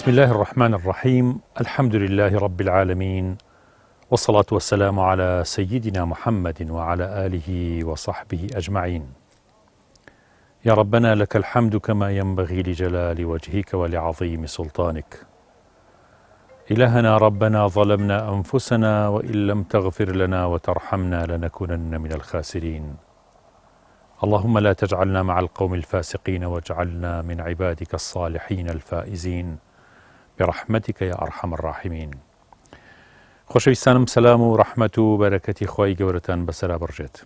بسم الله الرحمن الرحيم. الحمد لله رب العالمين، والصلاة والسلام على سيدنا محمد وعلى آله وصحبه أجمعين. يا ربنا لك الحمد كما ينبغي لجلال وجهك ولعظيم سلطانك. إلهنا ربنا ظلمنا أنفسنا وإن لم تغفر لنا وترحمنا لنكونن من الخاسرين. اللهم لا تجعلنا مع القوم الفاسقين واجعلنا من عبادك الصالحين الفائزين برحمتك يا أرحم الراحمين. خۆشەویستانم، سەلام و ڕەحمەت و بەرەکەتی خۆی گەورەتان بەسەرا بڕژێت.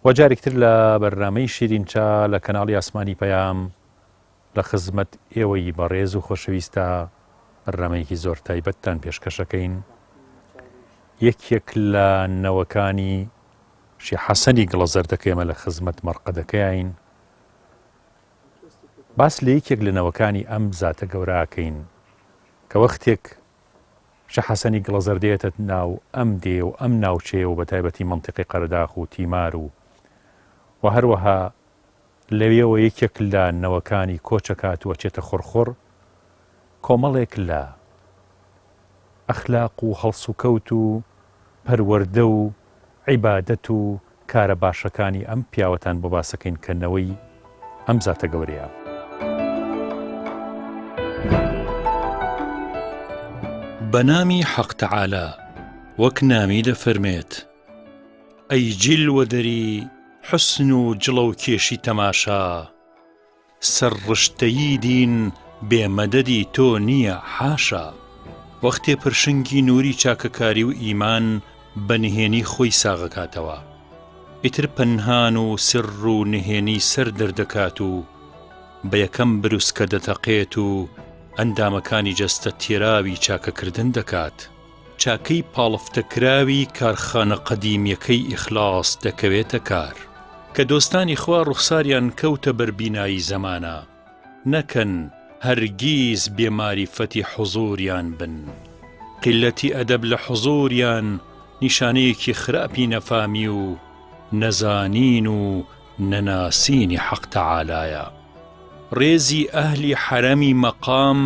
وەجارێکتر لە بەرنامەی شیرینچا لە کەناڵی ئاسمانی پەیام لە خزمەت ئێوەی بەڕێز و خۆشەویستە بەرنامەیەکی زۆر تایبەتتان پێشکەشەکەین. یەکێک لە نەوەکانی شێخ حەسەنی گڵەزەر دەکەمە لە خزمەت مەرقەدەکەین. باس لە یەکێک لە نەوەکانی ئەم زاتە گەورەکەین کە وەختێک شێخ حەسەنی گڵەزەر دێتە ناو ئەم دێ و ئەم ناوچێ و بە تایبەتی مەنتیقی قەرداغ و تیمار و هەروەها لەوێەوە یەکێک لە نەوەکانی کۆچەکات و ئەچێتە خۆرخۆر، کۆمەڵێک لە ئەخلاق و هەڵس و کەوت و پەروەردە و عیبادەت و کارە باشەکانی ئەم پیاوەتان بۆ باسەکەین کە نەوەی ئەم زاتە گەورەیە. بەنامی حەق تەعالا، وەک نامی دەفەرمێت: ئەی جیلوەدەری حوسن و جڵە و کێشی تەماشا، سەر ڕشتەیی دین بێمەدەدی تۆ نییە حاشا. وەختێ پرشنگی نووری چاکەکاری و ئیمان بەنهێنی خۆی ساغەکاتەوە، ئیتر پەنهان و سر و نهێنی سەر دەردەکات و بە یەکەم بروسکە دەتەقێت و ئەندامەکانی جەستە تێراوی چاکەکردن دەکات. چاکەی پاڵفتەکراوی کارخانە قەدیمیەکەی ئیخلاس دەکەوێتە کار، کە دۆستانی خوا ڕوخساریان کەوتە بەربینایی زەمانە، نەکەن هەرگیز بێماریفەتی حوزوریان بن. قیلەتی ئەدەب لە حوزوریان نیشانەیەکی خراپی نەفامی و نەزانین و نەناسینی حەق تەعالایە. ڕێزی ئەهلی حەرەمی مەقام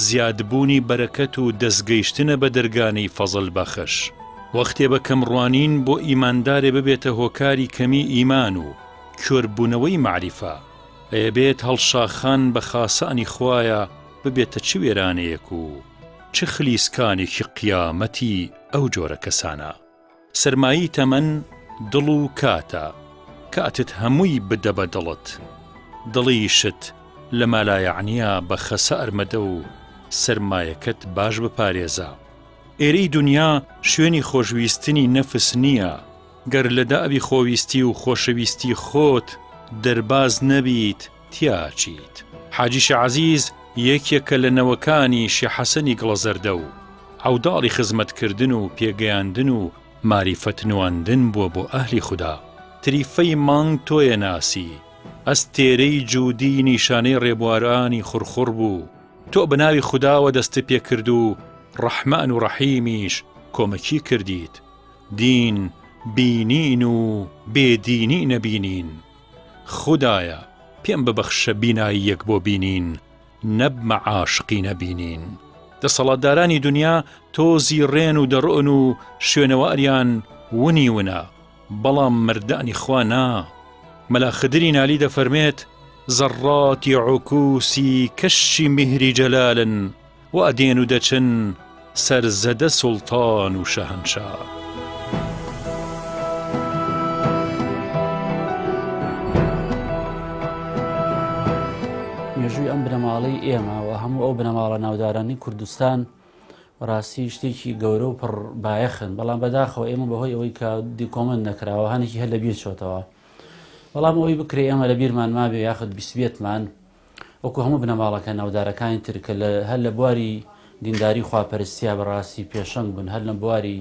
زیادبوونی بەرەکەت و دەستگەیشتنە بە دەرگانەی فەزڵ بەخش. وەختێ بە کەمڕوانین بۆ ئیماندارێ ببێتە هۆکاری کەمی ئیمان و کۆربوونەوەی معریفە، ئەیەبێت هەڵشاخان بە خاسانی خوایە ببێتە چ وێرانەیەک و چ خلیسکانێکی قیامەتی ئەو جۆرە کەسانە. سەرمایی تەمەن دڵ و کاتە، کاتت هەمووی بدە بە دڵت، دڵیشت لە مالایەعنیە بە خەسەر مەدە و سەرمایەکەت باش بپارێزە. ئێرەی دنیا شوێنی خۆشویستنی نەفس نییە. گەر لە داوی خۆویستی و خۆشەویستی خۆت دەرباز نەبیت تیاچیت. حاجی شێعەزیز یەکێکە لە نەوەکانی شێخ حەسەنی گڵەزەردە و عەوداڵی خزمەتکردن و پێگەیاندن و ماریفەت نواندن بووە بۆ ئەهلی خودا. تریفەی مانگ تۆیە ناسی، ئەستێرەی جوودی نیشانەی ڕێبوارانی خورخور بوو. تۆ بەناوی خوداوە دەستە پێ کرد و ڕەحمان و ڕەحیمیش کۆمەکی کردیت. دین بینین و بێدینی نەبینین. خودایە پێم ببەخشە بینایی یەک بۆ بینین، نەبمە عاشقی نەبینین. دەسەڵاتدارانی دنیا تۆزی ڕێن و دەڕۆن و شوێنەواریان ونی ونە، بەڵام مردانی خوا نا. مەلا خدری نالی دەفەرمێت: زەڕاتی عوکوسی کەشی میهری جەلالن، و ئەدێن و دەچن سەرزەدە سوڵتان و شەهەنشا. مێژووی ئەم بنەماڵەی ئێمە و هەموو ئەو بنەماڵە ناودارانی کوردستان ڕاستی شتێکی گەورە و پڕ بایەخن، بەڵام بەداخەوە ئێمە بەهۆی ئەوەی کە دیکۆمنت نەکراوە هەنێکی هەر لە بیر چۆتەوە. بەڵام ئەوەی بکرێ ئێمە لە بیرمان مابێ یاخود بیسبێتمان وەکو هەموو بنەماڵەکە ناودارەکانی ترکە هەر لە بواری دینداری خواپەرستیا بەڕاستی پێشەنگ بن، هەر لە بواری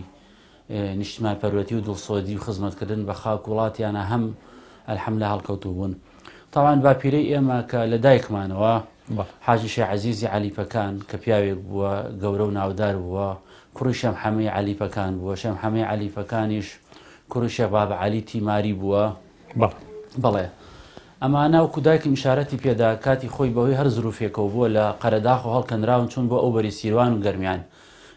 نیشتیمان پەروەتی و دڵسۆدی و خزمەتکردن بە خاک وڵاتیانە هەم ئەلحەمدوللا هەڵکەوتوو بوون. تاوان باپیرەی ئێمە کە لە دایکمانەوە حاجی شێعەزیزی عەلیپەکان کە پیاوێک بووە گەورە و ناودار بووە، کوڕی شێخ حەمەی عەلیپەکان بووە. شێخ حەمەی عەلیپەکانیش کوڕی شێخ بابە عەلی تیماری بووە. بەڵێ ئەمانە وەکو دایکم ئیشارەتی پێدا کاتی خۆی بەهۆی هەر زروفێکەوە بووە لە قەرەداخ و هەڵکەندراون چون بۆ ئەو بەری سیروان و گەرمیان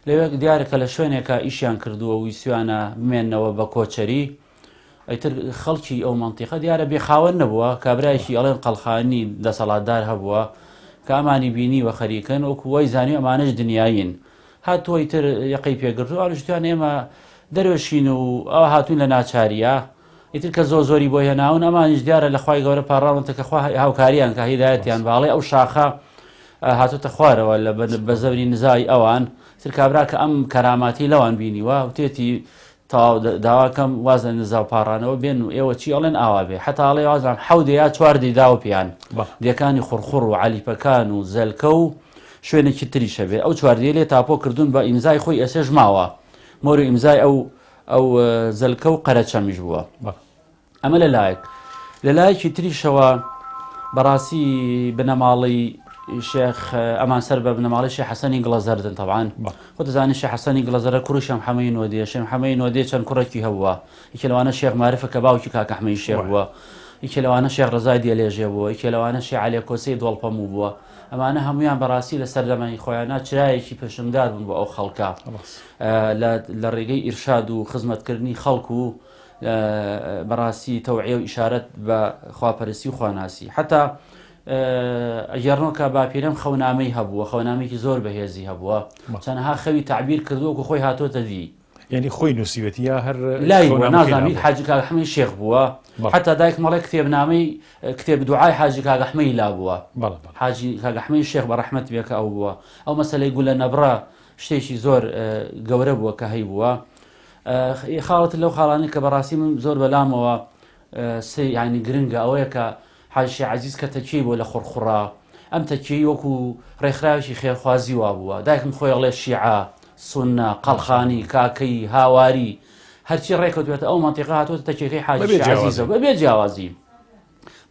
لەوێ دیارەکە لە شوێنێکە ئیشیان کردووە ویسیوانە بمێننەوە بە کۆچەری ئەیتر خەڵکی ئەو مەنتیقە دیارە بێخاوەن نەبووە کابرایەکی ئەڵێن قەڵخانی دەسەڵاتدار هەبووە کە ئەمانی بینی وە خەریکن وەکو وای زانی ئەمانەش دنیاین هاتووە ئیتر یەقەی پێگرتو ئاژتوان ئێمە دەروێشین و ئەوە هاتوون لە ناچاریە ئیتر کە زۆری بۆ هێناون ئەمانیش دیارە لە خوای گەورە پاڕاونتەکە هاوکاریان کە هیدایەتیان باڵێ ئەو شاخە هاتوتە خوارەوە لە بە زەوری نزای ئەوان تر کابرا کە ئەم کەراماتی لەوان بینیوە وتێتی داواکەم وازە نزا و پاڕانەوە بێن و ئێوە چی ئەڵێن ئاوا بێ حتاڵێ وازان حەودێ یا چواردەی داوە پیان دیەکانی خوڕخوڕ و عەلیپەکان و زەلکە و شوێنێکی تریشە بێ ئەو چواردەیە لێ تاپۆ کردوون بە ئیمزای خۆی ئێسێژ ماوە مۆری ئیمزای ئەو زەلکە و قەرەچەمیش بووە ئەمە لە لایەکی تریشەوە بەڕاستی بنەماڵی شێخ ئەمان سەر بە بنەماڵی شێخ حەسەنی گڵەزەردن تەبعاً خۆ دەزانێت شێخ حەسەنی گڵەزەرە کوڕیش محەمەدی نۆدیە شێخ محەمەدی نۆدیە چەند کوڕێکی هەبووە یەکێ لەوانە شێخ مارفە کە باوکی کاک ئەحمەدی شێخ بووە یەکێ لەوانە شێخ ڕەزای دیێلێژێ بووە یەکێ لەوانە شێخ عەلی کۆسەی دۆڵپەموو بووە ئەمانە هەمویان بەڕاستی لە سەردەمانی خۆیانە چرایەکی پێشمدار بوون بۆ ئەو خەڵکە لە ڕێگەی ئیرشاد و خزمەتکردنی خەڵک و بەڕاستی تەوعیە و ئیشارەت بە خواپەرستی و خواناسی حتا ئەگەڕنەوە کە باپیرەم خەونامەی هەبووە خەونامێکی زۆر بەهێزی هەبووە چەندەها خەوی تعبیر کردووە و خۆی هاتۆتە دی یعنی خۆی نووسیوەتی یا هەر لای نازانیت حاجی کاک ئەحمەدی شێخ بووە حتا دایک مەڵێ کتێبنامەی کتێب دوعای حاجی کاک ئەحمەدی لا بووە حاجی کاک ئەحمەدی شێخ بە ڕەحمەت بێکە ئەو بووە ئەو مەسەلەی گولە نەبڕە شتێکی زۆر گەورە بووە کە هەی بووە خاڵەت لەو خاڵانی کە بەڕاستی من زۆر بەلامەوە ینی گرنگە ئەوەیە کە حاجی عەزیز کە تەکیەی بۆ لە خوڕخوڕا ئەم تەکیەی وەکو ڕێکخراوێکی خێرخوازی وا بووە دایکم خۆی ئەڵێ شیعە سونە قەڵخانی کاکەی هاواری هەرچی ڕێکەوتوێتە ئەو مەنتیقە هاتووەتە تەکیەکەی حاجی عەزیزە بەبێ جیاوازی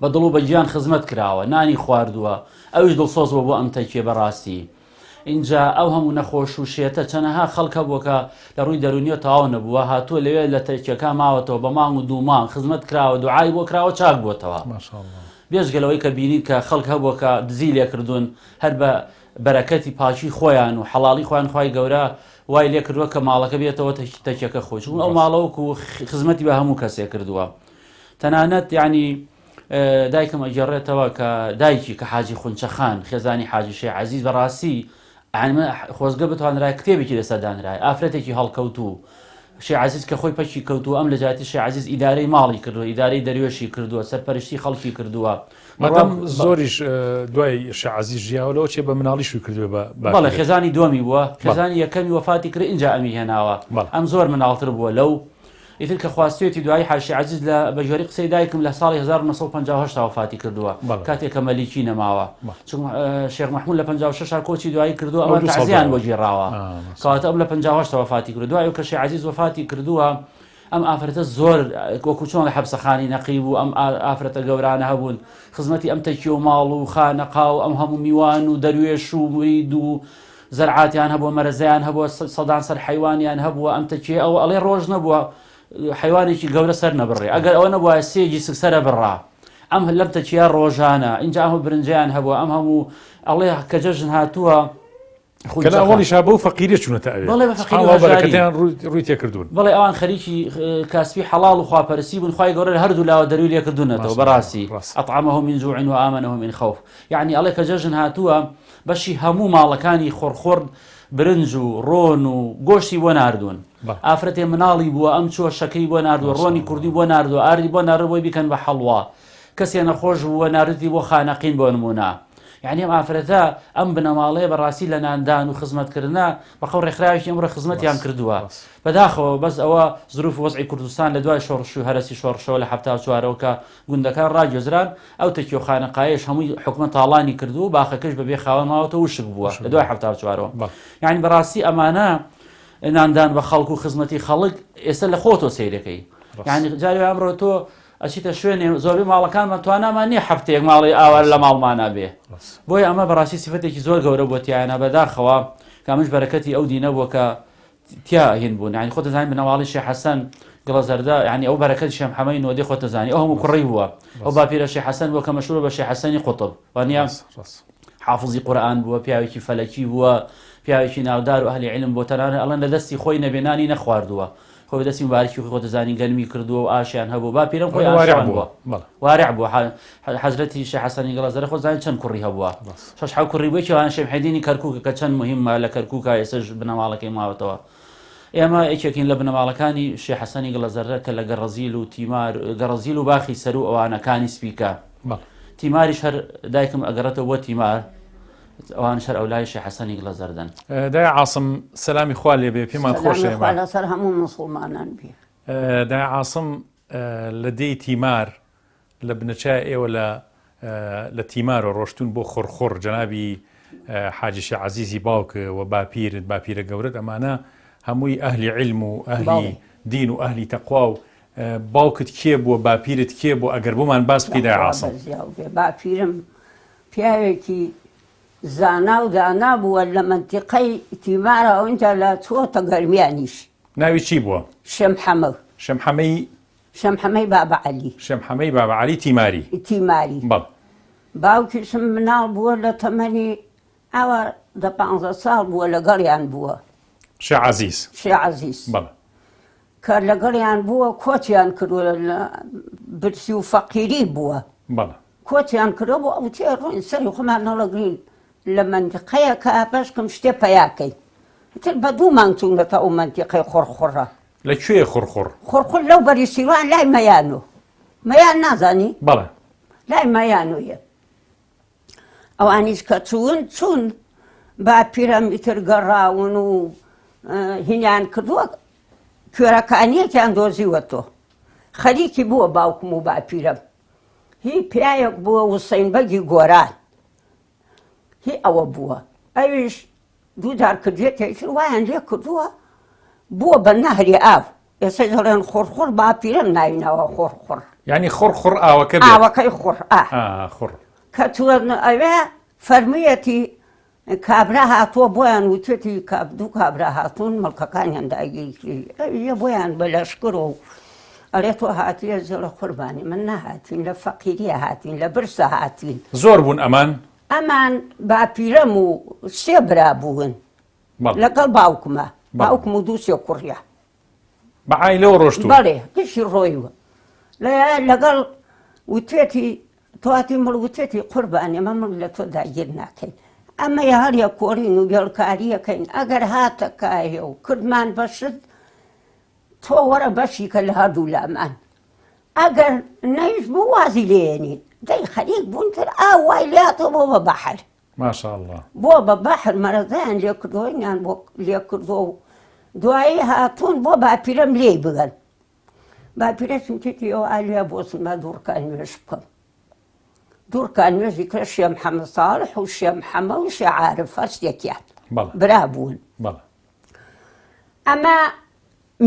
بە دڵ و بە گیان خزمەت کراوە نانی خواردووە ئەوش دڵسۆزەوە بۆ ئەم تەکیە بەڕاستی اینجا ئەو هەموو نەخۆش و شێتە چەنەها خەڵکە بووە کە لە ڕووی دەرونیە تەواو نەبووە هاتووە لەوێ لە تەکیەکە ماوەتەوە بە مانگ و دوو مانگ خزمەت کراوە دوعای بۆ کراوە چاک بووەتەوە بێژگەلەوەی کە بینیت کە خەڵک هەبووە کە دزی لێکردوون هەر بە بەرەکەتی پاچی خۆیان و حەڵاڵی خۆیان خوای گەورە وای لێ کردووە کە ماڵەکە بێتەوە تەکیەکە خۆش ئەو ماڵەوەکو خزمەتی بە هەموو کەسێ کردووە تەنانەت یعنی دایکم ئەگەڕێتەوە کە دایکی کە حاجی خونچەخان خێزانی حاجی شێخ عەزیز بەڕاستی خۆزگە بتوانرای کتێبێکی لەسەردانرای ئافرەتێکی هەڵکەوتوو شێخ عەزیز کە خۆی پەچی کەوتووە ئەم لە جاتی شێخ عەزیز ئیدارەی ماڵی کردووە ئیدارەی دەروێشی کردووە سەرپەرشتی خەڵکی کردووە مەدام زۆریش دوای شێخ عەزیز ژیاوەوە چێ بە مناڵیشوی کردووە بەڵێ خێزانی دووەمی بووە خێزانی یەکەمی وەفاتی کرد اینجا ئەمی هێناوە ئەم زۆر مناڵتر بووە لەو ئیتر کە خواستێتی دوای حاجی عەزیز لە بەژێری قسەی دایکم لە ساڵی 1950 وفاتی کردووە کاتێک کە مەلیکی نەماوە چون شێخ مەحموود لە 56 کۆچی دوایی کردووە ئەوە تعزیان بۆ گێڕاوە کەواتە ئەم لە 58 وفاتی کرد دوای کە شێخ عەزیز وفاتی کردووە ئەم ئافرەتە زۆر وەکو چۆن لە حەبسەخانی نەقی بوو ئەم ئافرەتە گەورانە هەبوون خزمەتی ئەم تەکیە و ماڵ و خانەقا و ئەم هەموو میوان و دەروێش و مرید و زەرعاتیان هەبووە مەرەزەیان هەبووە سەدان سەر حیوانیان هەبووە ئەم تەکیە ئەو ئەڵێ ڕۆژ نەبووە حیوانێکی گەورە سەر نەبڕێ ئەگەر ئەوە نەبووە سێگی سەرە بڕا ئەم لەم تەکیە ڕۆژانە اینجا هەموو برنجیان هەبووە ئەم هەموو ئەڵێ کە جەژن هاتووە ئەوڵی شابە و فەقیرە چوونەتە ئەوێ ڕووی تێکردوون بەڵێ ئەوان خەریکی کاسبی حەڵاڵ و خواپەرستی بوون خوای گەورە لە هەردوو لاوە دەروی لێکردوونەتەوە بەڕاستی ئەطعەمەهم من جوع وآمنهم من خوف یعنی ئەڵێ کە جەژن هاتووە بەشی هەموو ماڵەکانی خۆڕخۆڕ برنج و ڕۆن و گۆشتی بۆ ناردوون ئافرەتێ مناڵی بووە ئەم چوە شەکەی بۆ ناردووە ڕۆنی کوردی بۆ ناردووە ئاردی بۆ ناڕبۆی بیکەن بە حەڵوا کەسێ نەخۆش بووە ناردی بۆ خانەقین بۆ نمونە یعنی ئەم ئافرەتە ئەم بنەماڵەیە بەڕاستی لە ناندان و خزمەتکردنا بەخەو ڕێکخراوێکی ئەمڕۆ خزمەتیان کردووە بەداخەوە بەس ئەوە زروف وەزعی کوردستان لە دوای شۆڕش و هەرسی شۆڕشەوە لە 74ەوە کە گوندەکان ڕاگوێزران ئەو تەکیە و خانەقایەش هەمووی حکومەت تاڵانی کردو و باخەکەش بەبێ خاوەن ماوەتە وشک بووە لە دوای 74ەوە یعنی بەڕاستی ئەمانە ناندان بە خەڵک و خزمەتی خەڵک ئێستا لە خۆتۆ سەیرەکەی یعنی جاری ئەمڕۆ تۆ ئەچیتە شوێنێ زۆربەی ماڵەکانمان توانامان نییە هەفتەیەک ماڵی ئاوار لە ماڵمانە بێ بۆی ئەمە بەڕاستی سیفەتێکی زۆر گەورە بۆ تیانە بەداخەوە کامش بەرەکەتی ئەو دینە بووە کە تیا هین بوون یعنی خۆت دەزانین بنەماڵی شێخ حەسەن گڵەزەردە ینی ئەو بەرەکەت شێم حەمەی نۆدی خۆتەزانی ئەو هەموو کوڕی بووە ئەو باپیرە شێخ حەسەن بووە کە مەشهوور بە شێخ حەسەنی قوتب وانیا حافظی قورئان بووە پیاوێکی فەلەکی بووە پیاوێکی ناودار و ئەهلی عیلم بۆ تەنانەت ئەڵێن لە دەستی خۆی نەبێنانی نەخواردووە خۆی دەستی مبارکی خۆتەزانی گەرمی کردووە و ئاشیان هەبوو باپیرم خۆی ئاشیان بووە وارع بووە حەزرەتی شێخ حەسەنی گڵەزەرە خۆزانانی چەند کوڕی هەبووە شەش حەو کوڕی بووە کێوان شێخ حەیدینی کەرکووکە کە چەند مهمە لە کەرکووکە ئێستاش بنەماڵەکەی ماوەتەوە ئێمە یەکێکین لە بنەماڵەکانی شێخ حەسەنی گڵەزەرە کە لە گەڕەزیل و تیمار گەڕەزیل و باخی سەر و ئەوانەکانی سپیکە تیماریش هەر دایکم ئەگەڕێتەوە بۆ تیمار ئەوان شەر ئەولای شێخ حەسەنی گڵەزەردەن دای عاسم سەلامی خوا لێبێ پێمان خۆشە لەسەر هەموو مسڵمانان بێ دای عاسم لە دەی تیمار لە بنەچای ئێوە لە تیمارە ڕۆشتون بۆ خۆڕخۆڕ جەنابی حاجی شێخ عەزیزی باوکە و باپیرە گەورەت ئەمانە هەمووی ئەهلی عیلم و ئەهلی دین و ئەهلی تەقوا و باوکت کێ بووە باپیرت کێ بوو ئەگەر بۆمان باس بکەی دای عاسم باپیرم پیاوێکی زانا و دانا بووە لە منتیقەی تیمارە ئەوەنجا لە چۆتە گەرمیانیش ناوی چی بووە؟ شەمحەمە شەمحەمەی بابە عەلی شەمحەمەی بابە عەلی تیماری بەڵ باوکیشم مناڵ بووە لە تەمەنی ئەوە دە 15 ساڵ بووە لەگەڵیان بووە شێخ عەزیز بەڵ کە لەگەڵیان بووە کۆچیان کردووە لە برسی و فەقیری بووە بەڵ کۆچیان کردەوە بۆ ئەو تێ ڕۆین سەری خۆمان نەڵەگرین لە منتیقەیەکە بەشکم شتێ پەیاکەی تر بە دوو مانگ چوونەتە ئەو منتیقەی خۆڕخۆڕە لەکوێ خۆڕخۆڕ لەو بەری سیروان لای مەیانۆ مەیان نازانی بەڵێ لای مەیانۆیە ئەوانیش کە چوون باپیرەم ئیتر گەڕاون و هینیان کردووە کوێرەکانیەکیان دۆزیوەتۆ خەریکی بووە باوکم و باپیرەم هی پیاوێک بووە وسەین بەگی گۆران هی ئەوە بووە ئەویش دوودار کردێتێکتر وایان لێ کردووە بووە بە نەهری ئاو ئێستا دەڵێن خۆڕخۆڕ باپیرەم ناوینەوە خۆڕخۆڕ یعنی خۆڕخۆڕ ئاوەکەی خۆڕ کە تووە ئەوێ فەرموویەتی کابرا هاتووە بۆیان وتێتی دوو کابرا هاتوون مەڵکەکانیان داگیری کردی ئەویە بۆیان بە لەشکرۆ ئەڵێ تۆ هاتیە زێڵە قوربانی من نەهاتین لە فەقیریە هاتین لە برسە هاتین زۆر بوون ئەمان باپیرەم و سێ برا بوون لەگەڵ باوکم و دوو سێ کوڕیا بە عایلەوە ڕۆشتوون بەڵێ گشتی ڕۆیوە لەگەڵ وتێتی تۆاتی مڵ وتێتی قوربانی ئەمە من لە تۆ داگیر ناکەین ئەمە هەریە کۆڕین و گێڵکاریەکەین ئەگەر هاتە کایە و کردمان بەشت تۆ وەرە بەشی کە لە هەردوو لامان ئەگەر نەیش بوو وازی لێنین دەی خەریک بوونتر ئاوای لاتەوە بۆ بە بەحر ماشاءالله بۆ بە بەحر مەرەزایان لێ کردۆینیان بۆ لێ کردۆ و دوایی هاتوون بۆ باپیرەم لێ بگەن باپیرەشم تێتی ئەو ئالیا بۆسم بە دوورکان نوێژ بکەم دوورکان نوێژی کرد شێخ محەممەد ساڵح و شێخ محەممەد و شێخ عارف هەشتێکیان برا بوون ئەمە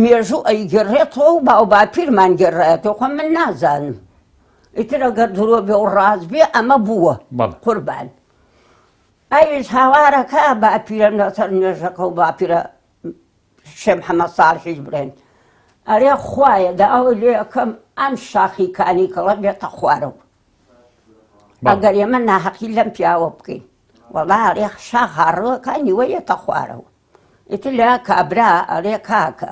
مێژوو ئەیگەڕێتەوە و باو باپیرمان گەڕێتەوە خۆ من نازانم ئیتر ئەگەر درۆ بێ و ڕاست بێ ئەمە بووە قوربان ئەویش هاوارەکە باپیرەم لەسەر نوێژەکە و باپیرە شێخ محەممەد ساڵحیش بڵێن ئەرێ خوایە دا ئەو لێ یەکەم ئەم شاخیکانی کەڵە بێتە خوارەوە ئەگەر ئێمە ناحەقی لەم پیاوە بکەین وەڵا ئەرێ شاخ هاڕەوەکانی وەیەتە خوارەوە ئیتر لە کابرا ئەرێ کاکە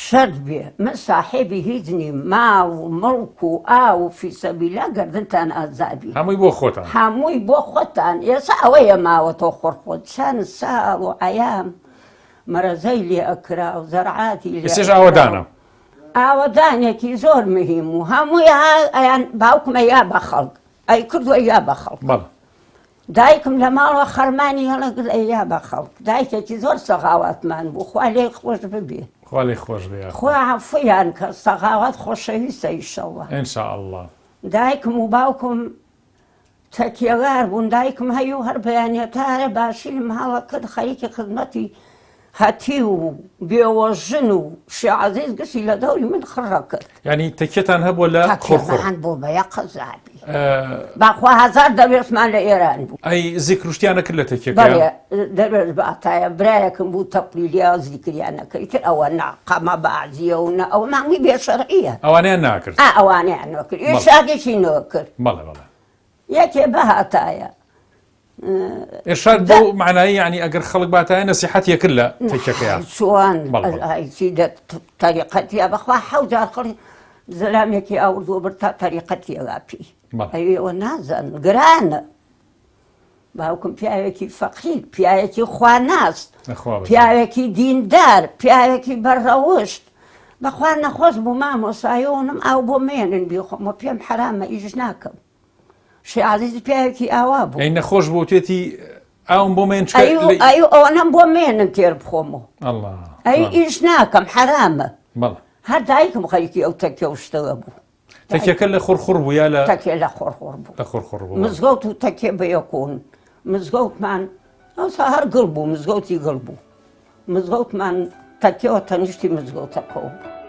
شەرت بێ من ساحێبی هیچ نیم ماڵ و مڵک و ئاو و فیسەبیلا گەردنتان ئازابی هەمووی بۆ خۆتان ئێستا ئەوەیە ماوەتەوە خۆڕخۆت چەند ساڵ و عەیام مەرەزەی لێ ئەکرا و زەرعاتی لێ ئاوەدانێکی زۆر مهم و هەمووی ئەیان باوکمە یا بە خەڵک ئەی کردووە یا بە خەڵک دایکم لە ماڵەوە خەرمانی هەڵەگر یا بە خەڵک دایکێکی زۆر سەغاوەتمان بوو خوا لێی خۆش ببێ خوا عەفویان کە سەغاوەت خۆشەویستە ئینشەڵڵا ئینشاءالله دایکم و باوکم تەکیەگار بوون دایکم هەیوو هەر بەیانێتارە باشیلم هەڵە کرد خەریکی خزمەتی هەتی و بێوەژن و شێخ عەزیز گشتی لە دەوری من خڕە کرد یعنی تەکیەتان هەبووە لە تەکیەمان بۆ بەیە قەزابی باخوا هزار دەبێتمان لە ئێران بوو ئەی زیکروشتیانە کرد لە تەکێکە بەڵێ دەبێت بەعتایە برایەکم بوو تەقلیدیا زیکریانەکەیتر ئەوە ناقەمە بازیە و ئەو مانگی بێشەرعیە ئەوانیان ناکرد ئەوانیان نەکرد ئێشادێکی نەکرد بەڵێ بەڵێ یەکێ بەهاتایە ئێرشاد بۆ معنایی ینی ئەگەر خەڵک باتایە نەسیحەتیە کرد لە تەکێکەیە چۆن تەریقەتیە بەخوا حەوجار خەڵی زەلامێکی ئاوردووە بر تا تەریقەتیەوە پێی ئەوێەوە نازانن گرانە باوکم پیاوێکی فەقیر پیاوێکی خواناست پیاوێکی دیندار پیاوێکی بەرڕەوشت بەخوا نەخۆش بوو مامۆسایەوەنم ئاو بۆ مێنن بیخۆمە پێم حرامە ئیش ناکەم شێعەزیز پیاوێکی ئاوا بوو ئەی نەخۆش بۆ توێتی ئاوم بۆ مێن ئەی ئەوەنەم بۆ مێنن تێر بخۆمەوە ئەی ئیش ناکەم حرامە هەر دایکم خەریکی ئەو تەکێ و شتەوە بوو تەکێکە لە خۆرخۆر بوو یا لە تەکێ لە خۆرخۆر بوو مزگەوت و تەکێ بەیەکۆن مزگەوتمان ئەوسا هەر گڵ بوو مزگەوتی گڵ بوو مزگەوتمان تەکێەوە تەنیشتی مزگەوتەکەەوە بوو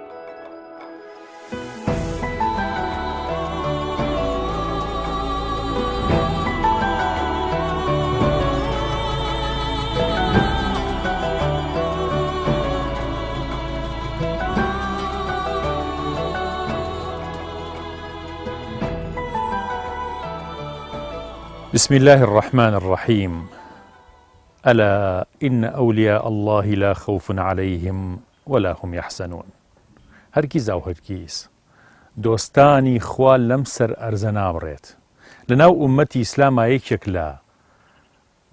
بسم الله الرحمن الرحيم ألا إن أولياء الله لا خوف عليهم ولا هم يحزنون هەرگیز ئەو هەرگیز دۆستانی خوا لەم سەر ئەرزە نابڕێت لەناو ئومەتی ئیسلامە یەکێک لە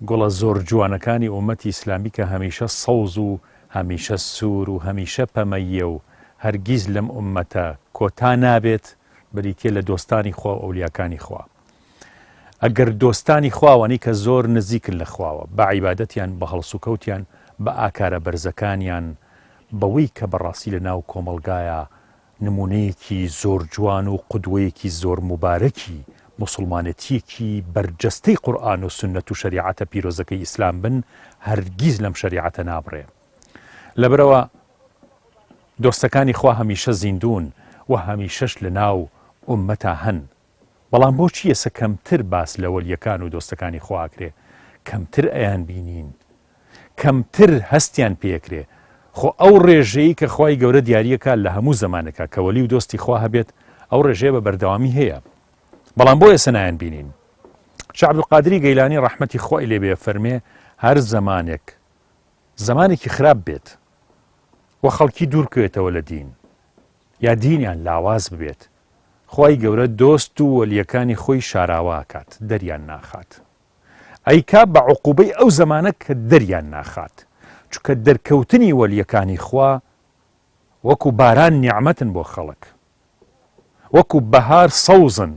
گوڵە زۆر جوانەکانی ئومەتی ئیسلامی کە هەمیشە سەوز و هەمیشە سوور و هەمیشە پەمەیە و هەرگیز لەم ئومەتە کۆتا نابێت بەریتێ لە دۆستانی خوا و ئەولیاکانی خوا ئەگەر دۆستانی خواوەنی کە زۆر نزیکن لە خواوە بە عیبادەتیان بە هەڵسوکەوتیان بە ئاکارە بەرزەکانیان بەوەی کە بەڕاستی لە ناو کۆمەلگایە نمونەیەکی زۆر جوان و قودوەیەکی زۆر مبارەکی موسڵمانەتیەکی بەرجەستەی قورئان و سنەت و شەریعەتە پیرۆزەکەی ئیسلام بن هەرگیز لەم شەریعەتە نابڕێ لەبەرەوە دۆستەکانی خوا هەمیشە زیندون و هەمیشەش لە ناو ئومەتا هەن بەڵام بۆ چی ئێستا کەمتر باس لە وەلیەکان و دۆستەکانی خواکرێ کەمتر ئەیان بینین کەمتر هەستیان پێکرێ خۆ ئەو ڕێژەیە کە خوای گەورە دیاریەکە لە هەموو زەمانەکە کە وەلی و دۆستی خوا هەبێت ئەو ڕێژەیە بە بەردەوامی هەیە بەڵام بۆ ئێستا نایان بینین شێخ عەبدولقادری گەیلانی ڕەحمەتی خوای لێ بێ فەرمێ هەر زمانێکی خراپ بێت و خەڵکی دوورکەوێتەوە لە دین یا دینیان لاواز ببێت خوای گەورە دۆست و وەلیەکانی خۆی شاراوا کات دەریان ناخات ئەیکا بە عوقوبەی ئەو زەمانە کە دەریان ناخات چونکە دەرکەوتنی وەلیەکانی خوا وەکو باران نیعمەتن بۆ خەڵک وەکو بەهار سەوزن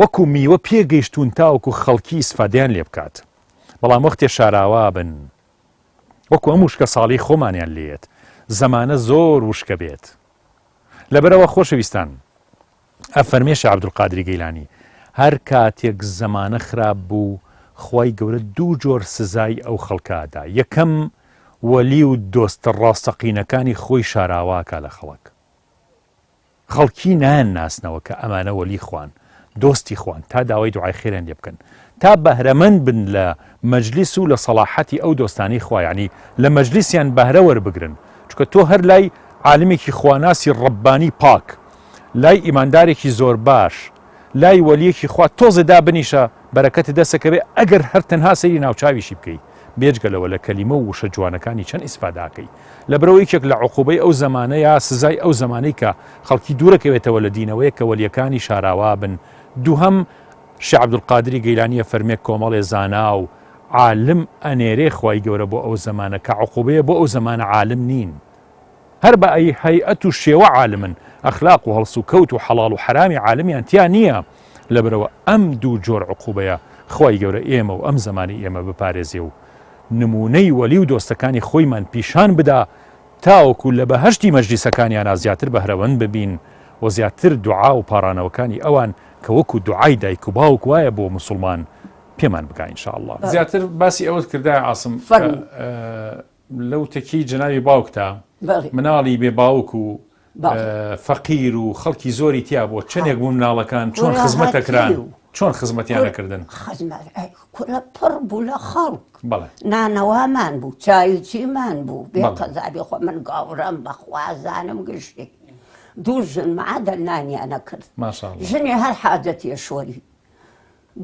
وەکو میوە پێگەیشتون تاوەکو خەڵکی ئیسفادەیان لێ بکات بەڵام وەختێ شاراوا بن وەکو ئەم وشکە ساڵی خۆمانیان لێت زەمانە زۆر وشکە بێت لەبەرەوە خۆشەویستان ئەفەرمێ شێخ عەبدولقادری گەیلانی هەر کاتێک زەمانە خراپ بوو خوای گەورە دوو جۆر سزای ئەو خەڵکادا یەکەم وەلی و دۆستە ڕاستەقینەکانی خۆی شاراواکە لە خەڵک خەڵکی نایان ناسنەوە کە ئەمانە وەلی خوان دۆستی خوان تا داوای دوعای خێریان لێ بکەن تا بەهرەمەند بن لە مەجلیس و لە سەڵاحەتی ئەو دۆستانەی خوا یعنی لە مەجلیسیان بەهرە وەربگرن چونکە تۆ هەر لای عالمێکی خواناسی ڕەبانی پاک لای ئیماندارێکی زۆر باش لای وەلیەکی خوا تۆزە دابنیشە بەرەکەتت دەسەکەوێ ئەگەر هەر تەنها سەیری ناوچاویشی بکەیت بێجگەلەوە لە کەلیمە و وشە جوانەکانی چەند ئیسفاداکەی لەبەرەوە یەکێک لە عوقوبەی ئەو زەمانەیە سزای ئەو زەمانەی کە خەڵکی دوورەکەوێتەوە لە دینەوەیە کە وەلیەکانی شاراوا بن دووهەم شێخ عەبدولقادری گەیلانیە فەرمێ کۆمەڵێ زانا و عالم ئەنێرێ خوای گەورە بۆ ئەو زەمانە کە عوقوبەیە بۆ ئەو زەمانە عالم نین هەر بە ئەی هەیئەت و شێوە عالمن ئەخلاق و هەڵس و کەوت و حەڵاڵ و حرامی عالمیان تیان نییە لەبەرەوە ئەم دوو جۆر عوقوبەیە خوای گەورە ئێمە و ئەم زەمانی ئێمە بپارێزێ و نمونەی وەلی و دۆستەکانی خۆیمان پیشان بدا تاوەکو لە بەهەشتی مەجلیسەکانیان زیاتر بەهرەوەند ببین و زیاتر دوعا و پاڕانەوەکانی ئەوان کە وەکو دوعای دایک و باوک وایە بۆ موسڵمان پێمان بگا ئینشاءالله زیاتر باسی ئەوەت کردای عاسم لەو تەکی جەناوی باوکتا مناڵی بێ باوک و فەقیر و خەڵکی زۆری تیا بۆ چەندێک بوو مناڵەکان چۆن خزمەتەکران چۆن خزمەتیانەکردن کورە پڕ بوو لە خەڵک نانەوامان بوو چاویچیمان بوو بێ قەزابی خۆ من گاوڕم بەخوازانم گشتی دوو ژن معادە نانیانە کرد ژنی هەر حاجەتیە شۆری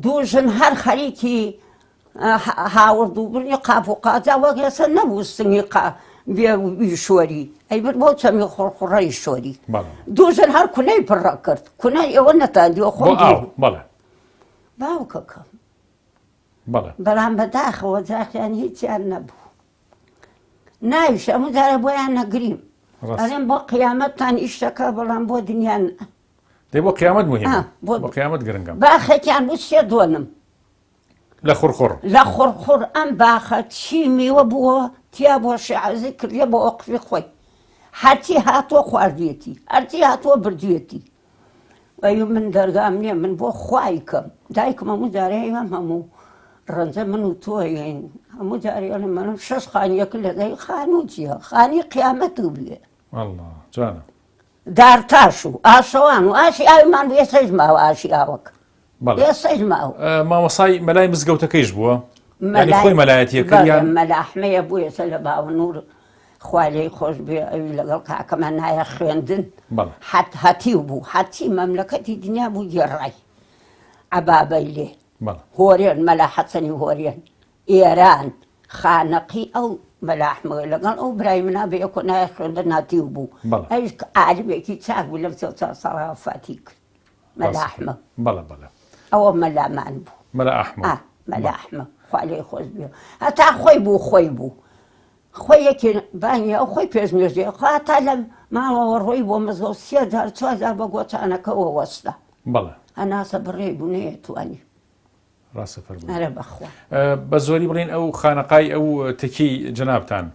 دوو ژن هەر خەریکی هاوڕد و برنی قاپ و قاجا وەک ئێستا نەبوو سنگی بێ شۆری ئەیبر بۆ چەمی خوڕخوڕەی شۆری دوو ژن هەر کونەی پڕە کرد کونای ئێوە نەتاندیوە خۆ باوکەکەم بەڵام بەداخەوە جاخیان هیچیان نەبوو ناویش ئەموو جارە بۆیان نەگریم ئەڵێم بۆ قیامەتتان ئیشەکە بەڵام بۆ دنیان دەی بۆ قیامەت مهمە بۆ قیامەت گرنگە باخێکیان بوو سێ دۆنم لە خوڕخوڕ لە خوڕخوڕ ئەم باخە چی میوە بووە تیا بۆ شعزی کردیە بۆ ئۆقفی خۆی هەرچی هاتووە خواردوێتی هەرچی هاتووە بردوێتی ئەی من دەرگام نییە من بۆ خوای کەم دایکم هەموو جارەیەم هەموو ڕەنجە من و تۆین هەموو جارێ منم شەش خانیەکە لە دای خانووچیە خانی قیامەت و بێ جوانە دارتاش و ئاشەوان و ئاشی ئاویمان بوو ئێسەش ماوە ئاشی ئاوەکە ئێسەش ماوە مامۆسای مەلای مزگەوتەکەیش بووە خۆی مەلایەتیە کردیان مەلاحمەیە بوو ئێستا لە باوەنوور خوالەی خۆش بێ ئەوی لەگەڵ کاکەمان نایە خوێندن هەتیو بوو هەتی مەملەکەتی دنیا بوو گێڕای عەبابەی لێ هۆرێن مەلا حەسەنی هۆرێن ئێران خانەقی ئەو مەلاحمەوەی لەگەڵ ئەو برای منا بێ ئەکۆ نایە خوێندن هەتیو بوو ئەویش عالمێکی چاک بوو لەم سێ چوار ساڵە وەفاتی کرد مەلاحمە ئەوە مەلامان بوو مەلاحمە خوالەی خۆش بێ هەتا خۆی بوو خۆی یەکی بانیە ئەو خۆی پێشمێژێ هەتا لە ماڵەوە ڕۆی بۆ مزگەوت 3000 بە گۆچانەکەەوە وەستا هەناسە بڕێ بوو نەیەتوانی ئەرە بەخوا بە زۆری بڵێن ئەو خانەقای ئەو تەکەی جەنابتان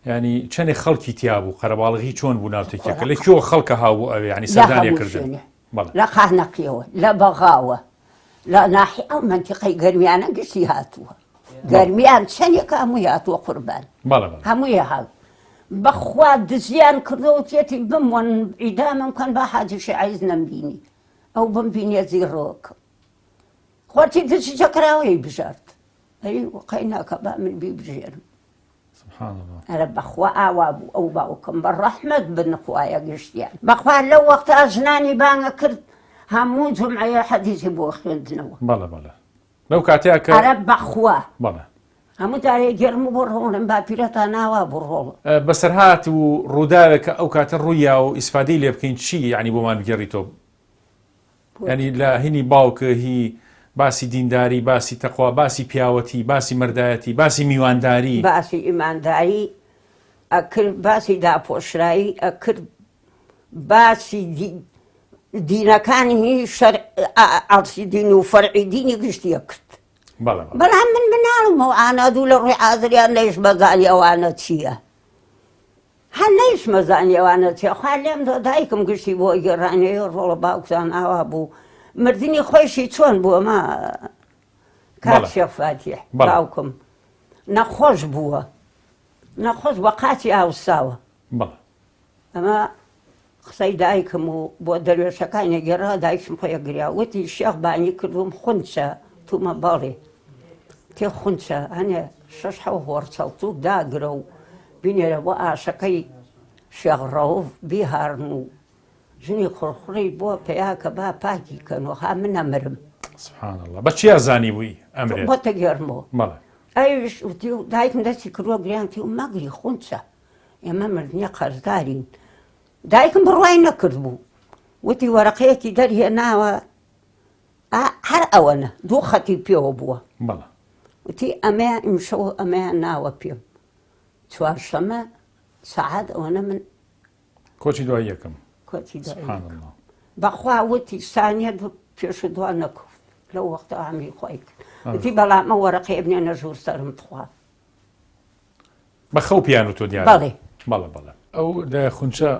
ینی چەندێک خەڵکی تیا بوو قەرەباڵغی چۆن بوو ناو تەکێکە لە کێوە خەڵکە هاوبوو ئەوێ ینی سەردانیەکردن لە خانەقیەوە لە بەغاوە لە ناحی ئەو منتیقەی گەرمیانە گشتی هاتووە گەرمیان چەندێکە هەمووی هاتووە قوربان هەمووی هاو بەخوا دزیان کردەوە تێتی بموەن ئیدامم کەن با حاجی شیعیز نەمبینی ئەو بمبینیە زیڕۆکە خۆتی دزی چەکراوەی بژارد ئەی وەقەی ناکە با من بیبژێرم ئەرە بەخوا ئاوا بوو ئەو باوکم بە ڕەحمەت بنخوایە گشتیان بەخوا لەو وەختە ژنانی بانگە کرد هەموو جومعەیە حەدیثی بۆ خوێندنەوە لەو کاتێکە ئەرە بەخوا هەموو جارێ گەرم بۆ ڕۆڵم باپیرەتا ناوا بڕۆڵ بەسەرهات و ڕووداوێکە ئەو کاتە ڕوویا و ئیسفادەی لێ بکەین چی یعنی بۆمان بگەڕیتۆ ینی لە هینی باوکە هی باسی دینداری باسی تەخوا باسی پیاوەتی باسی مردایەتی باسی میوانداری باسی ئیمانداری ئەکرد باسی داپۆشرایی ئەکرد باسی دینەکانی ئەڵسی دین و فەرعی دینی گشتیە کرد بەڵام من مناڵمەوە ئانە دوو لە ڕووی ئازریان نەیش مەزانی ئەوانە چییە هەر نەیش مەزانی ئەوانە چیە خوا لێم دایکم گشتی بۆ گێڕانەیە ڕۆڵە باوکتان ئاوا بوو مردنی خۆشی چۆن بووە ما کاک شێخ فاتیح باوکم نەخۆش بووە نەخۆش بە قاچی ئاوساوە ئەمە قسەی دایکم و بۆ دەروێشەکانی گێڕا دایکم خۆیە گریا وتی شێخ بانی کردوم خونچە تومە باڵێ تێ خونچە هەنێ 6 هۆڕ چەڵتوو داگرە و بینێرە بۆ ئاشەکەی شێخ ڕەوف بیهارن و ژنی خوڕخوڕی بۆ پێیاکە با پاکی کەنەوە ها من ئەمرم بە چیا زانی بووی ئەمرێ بۆتە گێرمەوە ئەویش وتی و دایکم دەستی کردووە گریانتی و مەگری خونچە ئێمە مردنیە قەرزدارین دایکم بڕوای نەکرد بوو وتی وەرەقەیەکی دەرهێناوە هەر ئەوەنە دوو خەتی پێوە بووە وتی ئەمەیان ئیمشەوە ئەمەیان ناوە پێم چوارشەمە سەعات ئەوەنە من کۆچی دوای یەکەم بەخوا وتی سانیە پێش دوا نەکرد لەو وەختە ئامی خۆی کرد وتی بەڵام ئەو وەرەقەیە بنێنە ژوور سەرم بخوا بە خەو پیان و تۆ دیار بەڵێ ئەو خونچە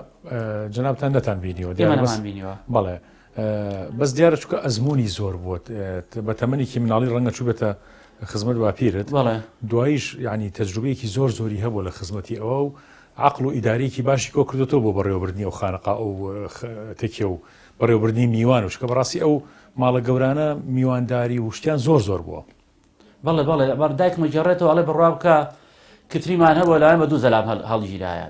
جەنابتان نەتان بینیوە بەڵێ بەس دیارە چکە ئەزمموی زۆر بووە بە تەمەنێکی مناڵی ڕەنگە چوو بێتە خزمەت باپیرت دواییش ینی تەجروبەیەکی زۆر زۆری هەبوو لە خزمەتی ئەوە و عقل و ئیدارێکی باشی کۆ کردوەوە بۆ بەڕێوەبردننی ئەو خانەقا ئەو تێکێ و بەڕێوەبردننی میوان و شکە بەڕاستی ئەو ماڵە گەورانە میوانداری وشتیان زۆر بووە. بەڵێ بەردایکمە گەڕێتەوە ئەڵێ بڕوا بکە کتریمان هەبووە لایمە 2 زەلام هەڵگیرایە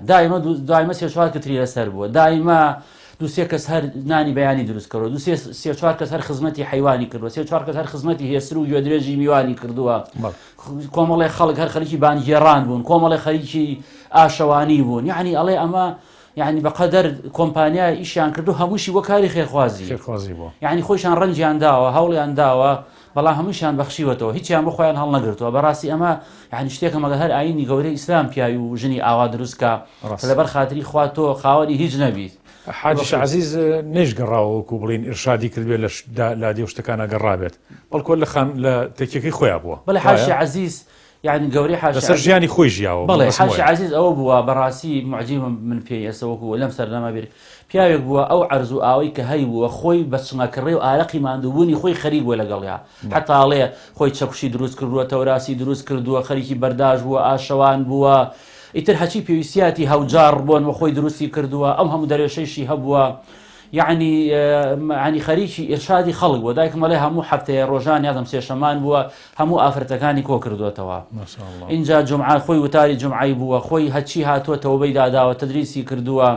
دایمە 3-4 کتری لەسەر بووە دایما 2-3 کەس هەر نانی بەیانی دروست کردەوە 2-3-4 کەس هەر خزمەتی حیوانی کردووە 3-4 کەس هەر خزمەتی هێستر و گوێدرێژی میوانی کردووە کۆمەڵی خەڵک هەر خەریکی بانگێڕان بوون کۆمەڵی خەریکی ئاشەوانی بوون یعنی ئەڵێ ئەمە یعنی بەقەدەر کۆمپانیای ئیشیان کردو هەمووشی وە کاری خێرخوازی بوو یعنی خۆیشان ڕەنجیان داوە هەوڵیان داوە بەڵام هەمووشیان بەخشیوەتەوە هیچیان بۆ خۆیان هەڵ نەگرتووە بەڕاستی ئەمە یعنی شتێکە مەگە هەر ئاینی گەورەی ئیسلام پیاوی و ژنی ئاوا دروستکە لەبەر خاتری خوا تۆ خاوەنی هیچ نەبیت. حاجی عزیز نێژگەڕاوەکو بڵین ئرشادی کردوێ لە دێو شتەکانە گەڕابێت بەڵکۆ لە تێکەکەی خۆیان بووە بەڵێ حاجی عزیز يعني گەوری لەسەر ژیانی خۆی ژیاوە بەڵێ حاجی عزیز ئەوە بووە بەڕاستی معجیب من پێی ئێسەوەکو لەم سەردەما بێت پیاوێک بووە ئەو عەرز و ئاوەی کە هەی بووە خۆی بە چنگەکڕێ و ئارەقی ماندووبوونی خۆی خەریک بووە لەگەڵیا حتاڵێ خۆی چەکوشی دروست کردووە تەوراسی دروست کردووە خەریکی بەرداژ بووە ئاشەوان بووە ئیتر هەچی پێویستیاتی هەوجار بوون و خۆی دروستی کردووە ئەم هەموو دەرێشەیشی هەبووە يعني خەریکی ئێرشادی خەڵک بووە دایکم مەڵێ هەموو هەفتەیە ڕۆژان یادم سێشەمان بووە هەموو ئافرەتەکانی کۆ کردوێتەوە اینجا جمعە خۆی وتاری جمعی بووە خۆی هەچی هاتووە تەوبەی داداوە تدریسی کردووە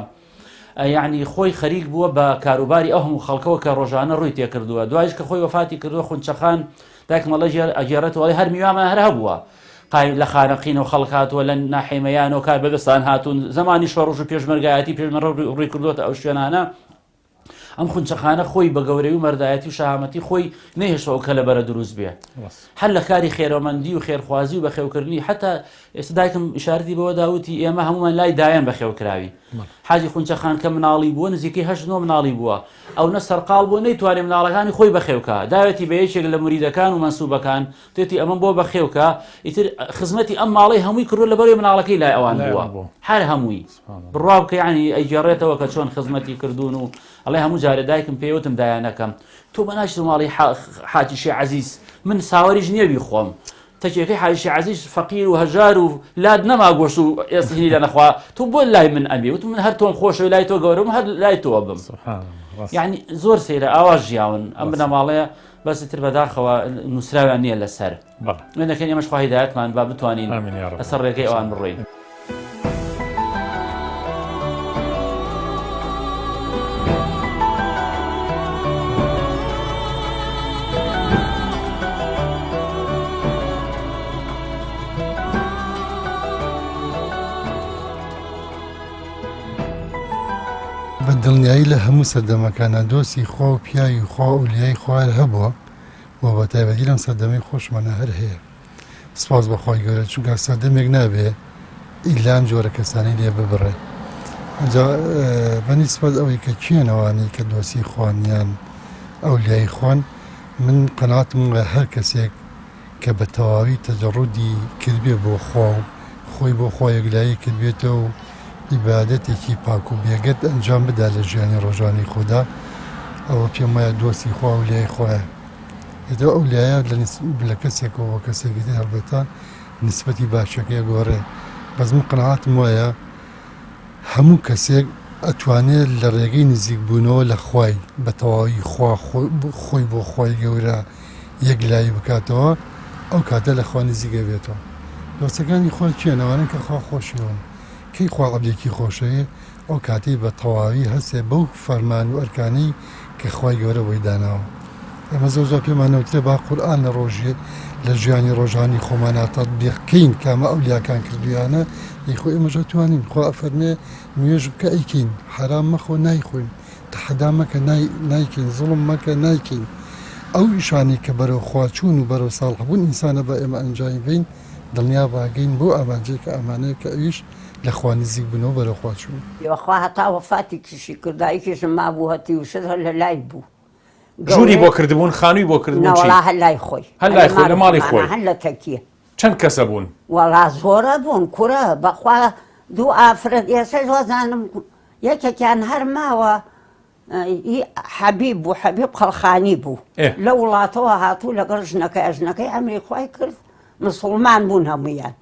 يعني خۆی خەریک بووە بە کاروباری ئەو هەموو خەڵکەوە کە ڕۆژانە ڕووی تێ کردووە دوایش کە خۆی وەفاتی کردووە خونچەخان دایکم مەڵێ ئەگێڕێتەوەڵێ هەر میوانمان هەر هەبووە لە خانەقین و خەڵکاتوە لە ناحیمەیان و کار بەدەستان هاتوون زمانی شەڕۆژ و پێشمەرگایەتی پێشمەرە ڕووی کردووەتە ئەو شوێنانە ئەم خونچەخانە خۆی بە گەورەی و مەردایەتی و شەهامەتی خۆی نەهێشتەوە کە لەبەرە دروست بێ هەر لە کاری خێرەمەندی و خێرخوازی و بەخێوکردنی حتا ئێستا دایکم ئیشارەتی بەوە داوتی ئێمە هەمومان لای دایان بەخێوکراوی حاجی خونچەخان کە مناڵی بووە نزیکەی 8 مناڵی بووە ئەو نە سەرقاڵ بووە نەیتوانێت مناڵەکانی خۆی بەخێوکە داوێتی بە یەکێک لە مریدەکان و مەنسوبەکان توێتی ئەمە بۆ بەخێوکە ئیتر خزمەتی ئەم ماڵی هەمووی کردو لەبەرەوەی مناڵەکەی لای ئەوان بووە هەر هەمووی بڕوا بکە یعنی ئەیگەڕێتەوە کە چۆن خزمەتی کردوون و ئەڵێ هەموو جارێ دایکم پێوتم دایانەکەم تۆ بەناشت ماڵی حاجی شێ عەزیز من ساوەریش نییە بیخۆم تەکێکەکەی حاجی عەزیز فەقیر و هەژار و لاد نەما گۆشت و ئێسهینی لە نەخوا تۆ بۆ لای من ئەبێ وتم من هەر تۆم خۆشەوەی لای تۆ گەورەم هەر لای تۆ بم یعنی زۆر سەیرە ئاوا ژیاون ئەم بنەماڵەیە بەستر بەداخەوە نووسراویان نییە لەسەر منەکەن ئێمەش خوا هیدایەتمان با بتوانین لەسەر ڕێگەی ئەوان بڕۆین. بە دڵنیایی لە هەموو سەردەمەکانە دۆستی خوا و پیاوی خوا و ئەولیای خوار هەبووە و بە تایبەتی لەم سەردەمەی خۆشمانە هەر هەیە سپاس بەخوای گەورە چونکە سەردەمێک نابێ ئیلان جۆرە کەسانی لێ ببڕێ ئەجا بەنسبەت ئەوەی کە کێنەوانی کە دۆستی خوانیان ئەولیای خوان من قەناعتم هەر کەسێک کە بە تەواوی تەجەڕودی کردبێ بۆ خوا و خۆی بۆ خوا یەکلایی کردبێتەوە و عیبادەتێکی پاک و بێگەت ئەنجام بدا لە ژیانی ڕۆژانی خۆدا ئەوە پێم وایە دۆستی خوا و ئەولیای خوایە ئێدە ئەولیایە لە کەسێکەوە کەسێکی تر هەڵبەتە نسبەتی باشەکەی گۆڕێ بەس من قەناعەتم وایە هەموو کەسێک ئەتوانێت لە ڕێگەی نزیک بوونەوە لە خوای بە تەواوی خۆی بۆ خوای گەورە یەکلایی بکاتەوە ئەو کاتە لە خوا نزیکە بێتەوە دۆستەکانی خوا کێنەوانن کە خوا خۆشیەوەن کەی خوا عەبدێکی خۆشەوێ ئەو کاتی بە تەواوی هەستێ بەو فەرمان و ئەرکانەی کە خوای گەورە بۆی داناوە ئەمە زۆر پێمانەوترێ با قورئان لە ڕۆژێ لە ژیانی ڕۆژانی خۆمانە تەطبیقکەین کامە ئەولیاکان کردویانە یخۆ ئێمەش ئەتوانین خوا ئەفەرمێ نوێژ بکە ئەیکەین حرام مەخۆ نایخۆین تەحەدا مەکە نایکەین زوڵم مەکە نایکەین ئەو ئیشانی کە بەرەو خواچوون و بەرەو ساڵحبوون ئینسانە بە ئێمە ئەنجام بین دڵنیا باگەین بۆ ئامانجەی کە ئەمانەیە کە ئەویش لە خوا نزیک بوونەوە بەرەو خواچوون خوا هەتا وەفاتی کشی کردایکیشم مابوو هەتی وشت هەر لە لای بوو ژووری بۆ کردبوون خانووی بۆ کردبوون وەڵا هەر لای خۆی هەر لای خۆی لە ماڵی خۆی هەر لە تەکیە چەند کەسە بوون وەڵا زۆرە بوون کوورە بەخوا دوو ئافرەت ئێستا وەزانم یەکێکیان هەر ماوە حەبیب بوو حەبیب خەڵخانی بوو لە وڵاتەوە هاتوو لەگەڵ ژنەکەی ئەژنەکەی ئەمری خوای کرد مسلمان بوون هەمویان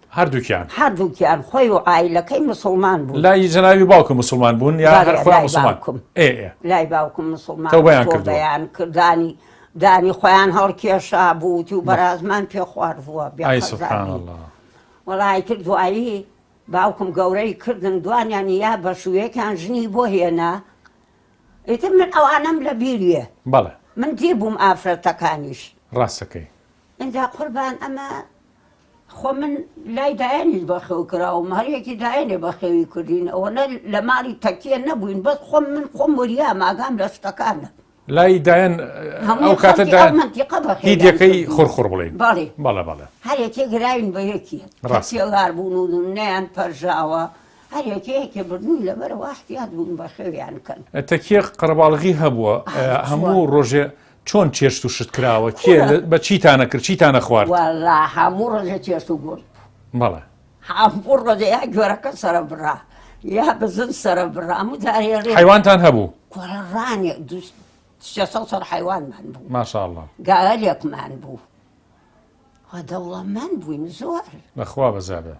هەردووکیان خۆی و عایلەکەی مسلمان بوون لای جەناوی باوکم مسلمان بوون یا هەر خۆیان مسلمان لای باوکم مسلمان تۆبەیان کردانی دانی خۆیان هەڵکێشا بووتی و بەرازمان پێ خواردبووە وەڵای کرد دوایی باوکم گەورەی کردن دوانیانی یا بە شوویەکیان ژنی بۆ هێنا ئیتر من ئەوانم لە بیریە من دی بووم ئافرەتەکانیش ڕاستەکەی اینجا قوربان ئەمە خۆ من لای دایانی بەخێو کراوە هەرەکی دایانێ بەخێوی کردین ئەوەنە لە ماڵی تەکیە نەبووین بەس خۆم من خۆم وریە ماگام لە شتەکانە لای دایان ئەو کاتەدا هیدەکەی خۆرخۆر بڵێن بەڵێ هەرێکی گراوین بە یەکیە ڕاستیێغار بوون و نەیان پەرژاوە هەرێکەیەکێ بردنی لەبەر واحتیات بوون بە خێویان کەن تەکیە قەرەباڵغی هەبووە هەموو ڕۆژێ چۆن چێشت و شت کراوە کێ بە چیتانە کرد چیتانە خوارد وەڵا هەموو ڕۆژێ چێشت و گۆشت بەڵێ هەموو ڕۆژێ یا گوێرەکە سرە بڕا یا بزن سرە بڕا هەموو دارێ حیوانتان هەبوو کوڕڕانێک 600 حیوانمان بوو ماشاءالله گاەلێکمان بوو دەوڵەمەند بووین زۆر بەخوا بەزابێ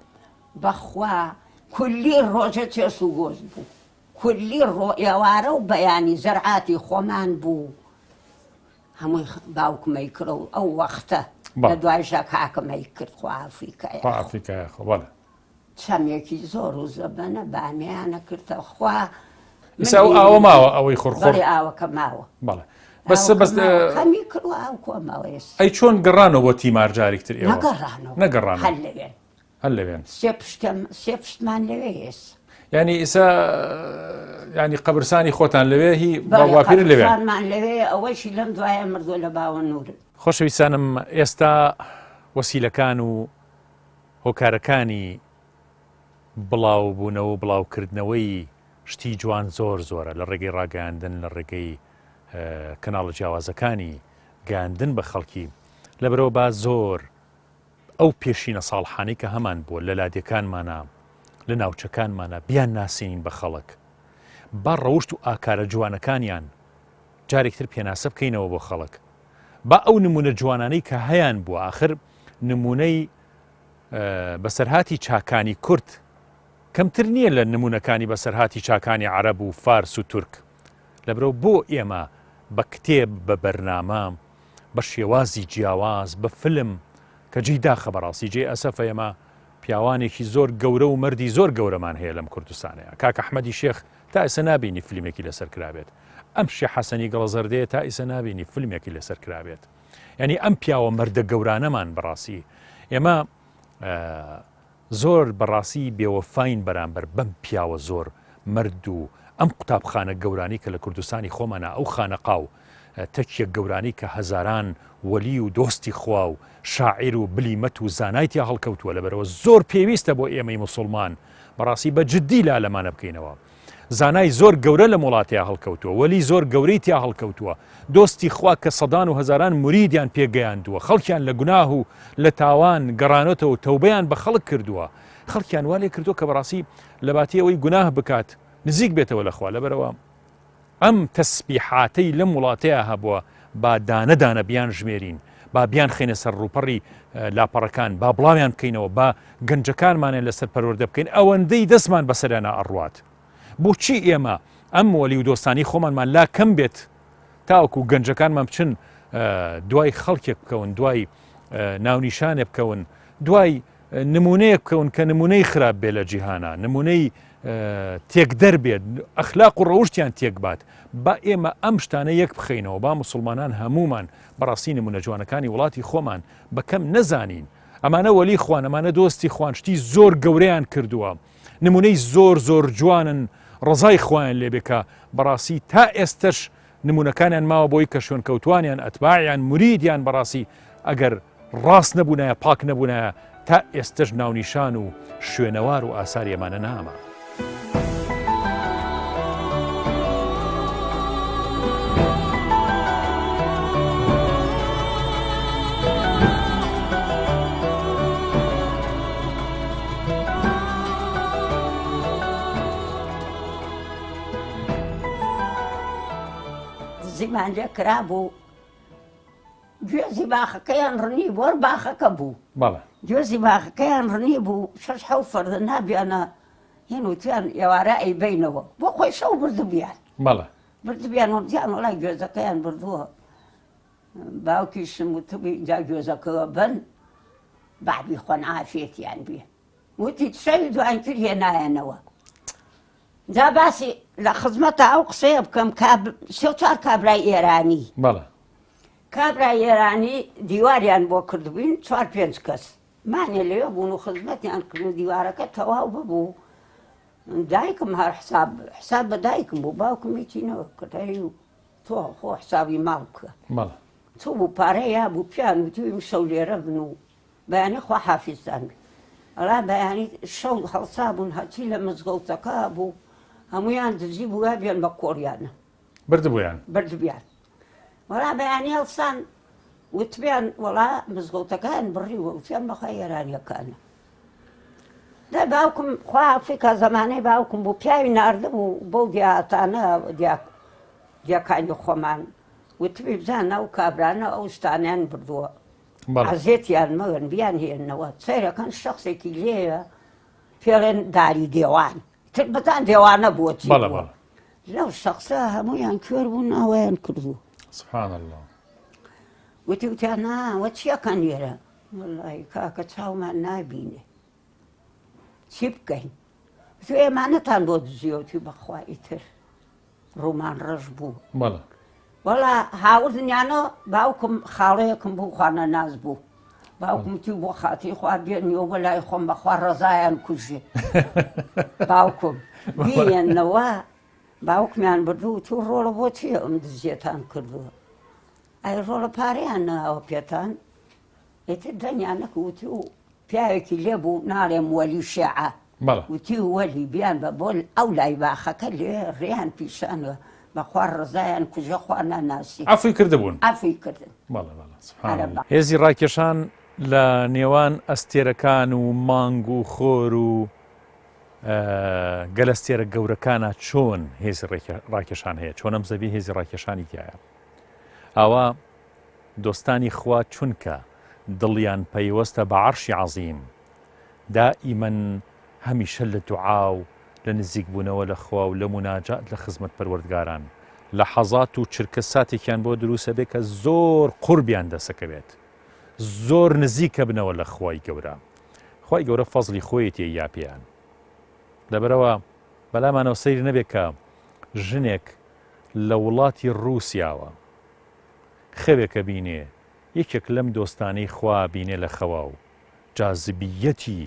بەخوا کولی ڕۆژە چێشت و گۆشت بوو کولی ڕۆئێوارە و بەیانی زەرعاتی خۆمان بوو هەمووی باوکمەی کرە و ئەو وەختە لە دوایشە کاکەمەی کرد ئافریکای خۆ چەمێکی زۆر و زەبەنە بامیانە کردە خوا ئەوە ماوە ئەوەی خۆرخۆر ئاوەکە ماوە بەڵێ بەسەمی کردوە ئەو کۆمەوە ئەی چۆن گەڕانەوە بۆ تیمار جارێکتر ئێوە نەگەڕانەوە هەر لەوێن سێ پشتمان لەوێ هێست ینی ئیسا ینی قەبرسانی خۆتان لەوێ هی باوافیر لەوێمان لەوێ ئەوەشی لەم دوایە مردووە لە باوە نور خۆشەویستانم ئێستا وەسیلەکان و هۆکارەکانی بڵاوبوونەوە بڵاوکردنەوەی شتی جوان زۆر زۆرە لە ڕێگەی ڕاگەاندن لە ڕێگەی کەناڵە جیاوازەکانی گەاندن بە خەڵکی لەبەرەوە با زۆر ئەو پێشینە ساڵحانەی کە هەمان بووە لە لادێکانمانە لە ناوچەکانمانە بیان ناسینین بە خەڵک با ڕەوشت و ئاکارە جوانەکانیان جارێکتر پێناسە بکەینەوە بۆ خەڵک با ئەو نمونە جوانانەی کە هەیان بووە آخر نمونەی بەسەرهاتی چاکانی کورد کەمتر نییە لە نمونونەکانی بەسەرهاتی چاکانی عەرەب و فارس و تورک لەبرەوە بۆ ئێمە بە کتێب بە بەرنامە بە شێوازی جیاواز بە فلم کە جیداخە بەڕاستی جێ ئەسەفە ئێمە پیاوانێکی زۆر گەورە و مردی زۆر گەورەمان هەیە لەم کوردستانەیە کاکە ئەحمەدی شێخ تا ئێستا نابینی فیلمێکی لەسەر کرابێت ئەم شێ حەسەنی گەڵەزەردەیە تا ئێستا نابینی فیلمێکی لەسەر کرابێت یعنی ئەم پیاوە مەردە گەورانەمان بەڕاستی ئێمە زۆر بەڕاستی بێوەفاین بەرامبەر بەم پیاوە زۆر مرد و ئەم قوتابخانە گەورانی کە لە کوردستانی خۆمانە ئەو خانەقا و تەکیە گەورانی کە هەزاران وەلی و دۆستی خوا و شاعیر و بلیمەت و زانایتیا هەڵکەوتووە لەبەرەوە زۆر پێویستە بۆ ئێمەی مسلمان بەڕاستی بە جددی لا لەمانە بکەینەوە زانای زۆر گەورە لە وڵاتیا هەڵکەوتووە وەلی زۆر گەورەی تیا هەڵکەوتووە دۆستی خوا کە سەدان و هەزاران مریدیان پێگەیاندووە خەڵکیان لە گوناه و لە تاوان گەڕانەتەوە تەوبەیان بە خەڵک کردووە خەڵکیان والێ کردووە کە بەڕاستی لە باتیەوەی گوناه بکات نزیک بێتەوە لەخوا لەبەرەوە ئەم تەسبیحاتەی لەم وڵاتەیە هەبووە با دانەدانە بیان ژمێرین با بیان خێنە سەر ڕووپەڕی لاپەڕەکان با بڵاویان بکەینەوە با گەنجەکانمانێن لەسەر پەروەردە بکەین ئەوەندەی دەستمان بەسەریانە ئەڕوات بۆچی ئێمە ئەم وەلی و دۆستانی خۆمانمان لا کەم بێت تاوەکو گەنجەکانمان بچن دوای خەڵکێک بکەون دوای ناونیشانێ بکەون دوای نمونەیە بکەون کە نمونەی خراپ بێ لە جیهانە نمونەی تێک دەربێت ئەخلاق و ڕەوشتیان تێک بات با ئێمە ئەم شتانە یەک بخەینەوە با مسلمانان هەمومان بەڕاستی نمونە جوانەکانی وڵاتی خۆمان بەکەم نەزانین ئەمانە وەلی خوان ئەمانە دۆستی خوانشتی زۆر گەورەیان کردووە نمونەی زۆر زۆر جوانن ڕزای خۆیان لێبێکە بەڕاستی تا ئێستش نمونونەکانیان ماوە بۆی کە شوێن کەوتوانیان ئەتباعیان مریدیان بەڕاستی ئەگەر ڕاست نەبوونایە پاک نەبوونایە تا ئێستش ناونیشان و شوێنەوار و ئاساری ئەمانە نامە. زیمان لێ کرابوو گوێزی باخەکەیان ڕنی بۆ باخەکە بوو گوێزی باخەکەیان ڕنی بوو 6 فەردە نابیانە هێن وتیان ئێوارە ئەیبینەوە بۆ خۆی شەو بردبیان بردبیان وەمتیان وڵای گوێزەکەیان بردووە باوکیشم وتبی جا گوێزەکەوە بن بابی خۆن ئافێتیان بێ وتی شەوی دوایتر هێنایەنەوە جا باسی لە خزمەتە ئەو قسەیە بکەم 3-4 کابرای ئێرانی کابرای ئێرانی دیواریان بۆ کردبووین 4-5 کەس مانێ لەوێ بوون و خزمەتیان کرد و دیوارەکە تەواو ببوو دایکم هەر حساب بە دایکم بوو باوکم هیچینەوە کردی و تۆ خۆ حسابی ماڵ بکە تۆ بوو پارەیە بوو پیان وتویم شەو لێرە بن و بەیانی خوا حافیزدان بێ ئەڵا بەیانی شەو هەڵسا بوون هەچی لە مزگەوتەکە بوو هەمویان دزی بووە بێن بە کۆڕیانە بردبیان وەڵا بەیانی هەڵسان وتبیان وەڵا مزگەوتەکان بڕی و وتیان بەخوای ئێرانیەکانە دا باوکم خوافیکە زەمانەی باوکم بوو پیاوی ناردبوو بەو دیاتانە دیاکانی خۆمان وتبی بزانە ئەو کابرانە ئەو شتانیان بردووە عەزێتیان مەگەن بیان هێننەوە سەیرەکەن شەخسێکی لێیە پێڵێن داری دێوان تر بەتان دێوانە بووە چی بووە لەو شەخسە هەموویان کوێر بوون ئەوەیان کردووە سبحان الله وتی وتیان ناوە چیەکەن لێرە وەڵڵی کاکە چاومان نابینێ چی بکەین تو ئێمانەتان بۆ دزیەوتی بەخوا ئیتر ڕوومان ڕەش بوو وەڵا هاوردنیانە باوکم خاڵەیەکم بوو خوانە ناز بوو باوکم تی بۆ خاتی خوا بێنیەوە بەلای خۆم بەخوا ڕەزایان کوژێ باوکم بێنەوە باوکمیان بردوو تو ڕۆڵە بۆ چیە ئەم دزیێتان کردووە ئەی ڕۆڵە پارەیان ناوە پێتان ئێتر دەنیانەکە وتی و پیاوێکی لێ بوو ناڵێم وەلی شێعە وتی وەلی بیان بە بۆ ئەو لای باخەکە لێ ڕێیان پیشانوە بەخوا ڕزایان کوژە خوا ناناسی ئەفی کردبوون ئەفی کردن هێزی ڕاکێشان لە نێوان ئەستێرەکان و مانگ و خۆر و گەلەستێرە گەورەکانە چۆن هێزی ڕاکێشان هەیە چۆن ئەم زەوی هێزی ڕاکێشانی تایە ئەوە دۆستانی خوا چونکە دڵیان پەیوەستە بە عەرشی عەزیم دائیمەن هەمیشە لە دوعا و لە نزیک بوونەوە لە خوا و لە موناجات لە خزمەت پەروەردگاران لە حەزات و چرکە ساتێکیان بۆ دروستە بێت کە زۆر قوربیان دەسەکەوێت زۆر نزیکە بنەوە لە خوای گەورە خوای گەورە فەزلی خۆیەتی یا پێیان لەبەرەوە بەلامانەوە سەیری نەبێت کە ژنێک لە وڵاتی ڕووسیاوە خەوێکە بینێ یەکێک لەم دۆستانەی خوا بینێ لە خەوا و جازبیەتی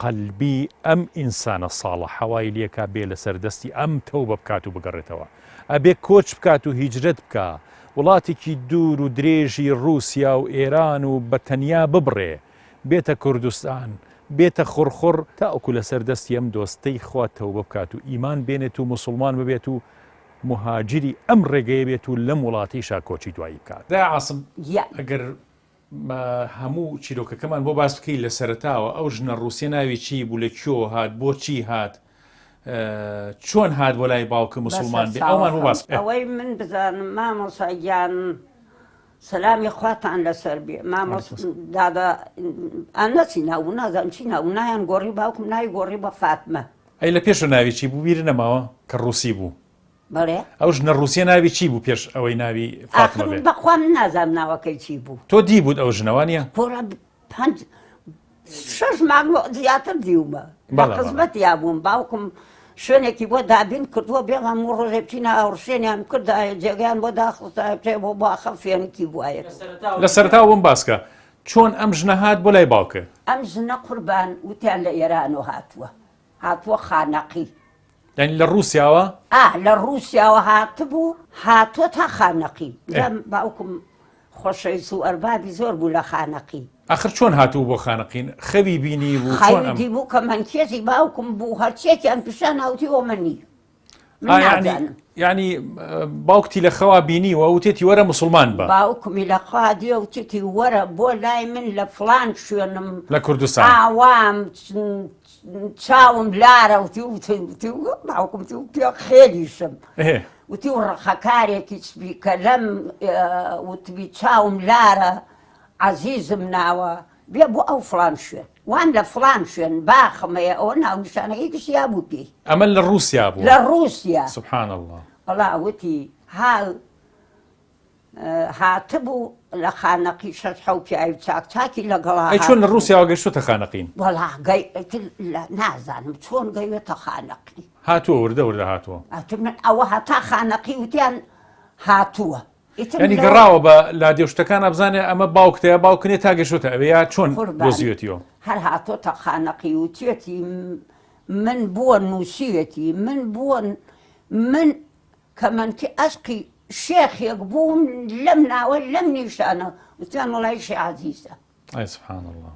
قەلبی ئەم ئینسانە ساڵە حەوای لێکا بێ لەسەر دەستی ئەم تەوبە بکات و بگەڕێتەوە ئەبێ کۆچ بکات و هیجرەت بکە وڵاتێکی دوور و درێژی ڕووسیا و ئێران و بەتەنیا ببڕێ بێتە کوردستان بێتە خوڕخوڕ تاوەکو لەسەر دەستی ئەم دۆستەی خوا تەوبە بکات و ئیمان بێنێت و موسڵمان ببێت و مهاجری ئەم ڕێگەیە بێت و لەم وڵاتیشا کۆچی دوایی بکات دا عاسم ئەگەر هەموو چیرۆکەکەمان بۆ باس بکەی لە سەرەتاوە ئەو ژنە ڕووسیا ناوی چی بوو لە کێوە هات بۆچی هات چۆن هات بۆ لای باوکە موسڵمان بێ ئەومان بۆ باس ئەوەی من بزانم مامۆساییان سەلامی خواتان لەسەر بێ مامۆسدادا ئەنەچی ناو نازانم چی ناو نایان گۆڕی باوکم ناوی گۆڕی بە فاتمە ئەی لە پێشە ناوی چی بوو بیر نەماوە کە ڕووسی بوو بەڵێ ئەو ژنە ڕووسیا ناوی چی بوو پێش ئەوەی ناوی فاتمە بێت بەخوا من نازانم ناوەکەی چی بوو تۆ دی بوود ئەو ژنەوانیە 6 مانگ زیاتر دیومە بە قزمەت یا بووم باوکم شوێنێکی بۆ دابین کردووە بێ هەموو ڕۆژێ بچینە ئەوڕشێنیان کردایە جێگەیان بۆ داخستای پێ بۆ باخە فێنکی بواە لە سەرتاوە بم باسکە چۆن ئەم ژنە هات بۆ لای باوکە ئەم ژنە قوربان وتیان لە ئێران و هاتووە خانەقی یعنی لە ڕووسیاوە لە ڕووسیاوە هاتبوو هاتووە تا خانەقی باوکم خۆشەویست و ئەربابی زۆر بوو لە خانەقی ئاخر چۆن هاتوو بۆ خانەقین خەوی بینی بوو خەوی بوو کە منکێزی باوکم بوو هەرچێکیان پیشان هاوتی ئۆمەنی یعنی باوکتی لە خەوا بینیوە وتێتی وەرە موسڵمان بە باوکمی لە خوا دیە وتێتی وەرە بۆ لای من لە فڵان شوێنم لە کوردستان ئاوام چاوم لارە باوکم پێ خێریشم وتی ڕەخەکارێکی چبی کە لەم وتبی چاوم لارە عەزیزم ناوە بێ بۆ ئەو فڵان شوێن وان لە فڵان شوێن باخمەیە ئەوە ناونیشانەکەی گشتیا بوو پێی ئەمە لە رووسیا بوو لە رووسیا سبحان الله وەڵا وتی هاو هاتبوو لە خانەقی شەش حەو پیاوی چاکی لەگەڵا چۆن لە رووسیاوە گەیشتوتە خانەقین وەڵا نازانم چۆن گەیوێتە خانەقی هاتووە وردە هاتووە من ئەوە هەتا خانەقی وتیان هاتووە ینی گەڕاوە بە لادێشتەکان ئەبزانێ ئەمە باوکتەیە باوکنێ تا گەشتوتە ئەوێ یا چۆن دۆزیوێتیەوە هەر هاتۆتە خانەقی وتێتی من بووە نووسیوێتی من بووە من کەمەندی ئەشقی شێخێک بووم لەم ناوە لەم نیشانە وتیان وەڵای عەزیزە ئای سبحان الله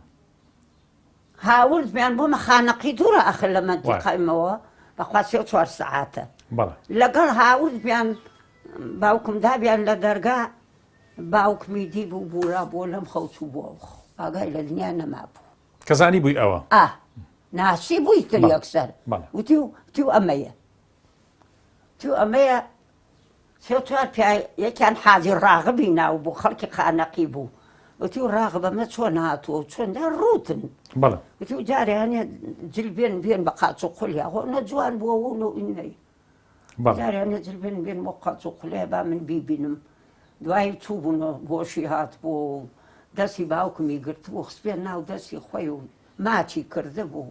هاوردمیان بۆمە خانەقی دوورە ئەخر لە مەنتیقەمەوە بەخوا 3-4 سەعاتە لەگەڵ هاوردمیان باوکم دابیان لە دەرگا باوکمی دی بوو بوورا بۆ لەم خەوت و بۆ ئاگای لە دنیا نەما بوو کەزانی بووی ئەوە ناسی بووی تر یەکسەر وتی ئەمەیە ئەمەیە 3-4 یەکیان حاجی ڕاغبی ناو بوو خەڵکی خانەقی بوو وتی ڕاغبەمە چۆن هاتووە چۆندا ڕوتن وتی جارێ جل بێن بە قاچ و قوڵیا خۆ نەجوان بووە وڵ و ئینەی جارێ جل بێن بۆ قاچ و قوڵیا با من بیبینم دوایی چوو بوونە گۆشی هات بۆ دەستی باوکمی گرت بوو خسپێن ناو دەستی خۆی و ماچی کرده بوو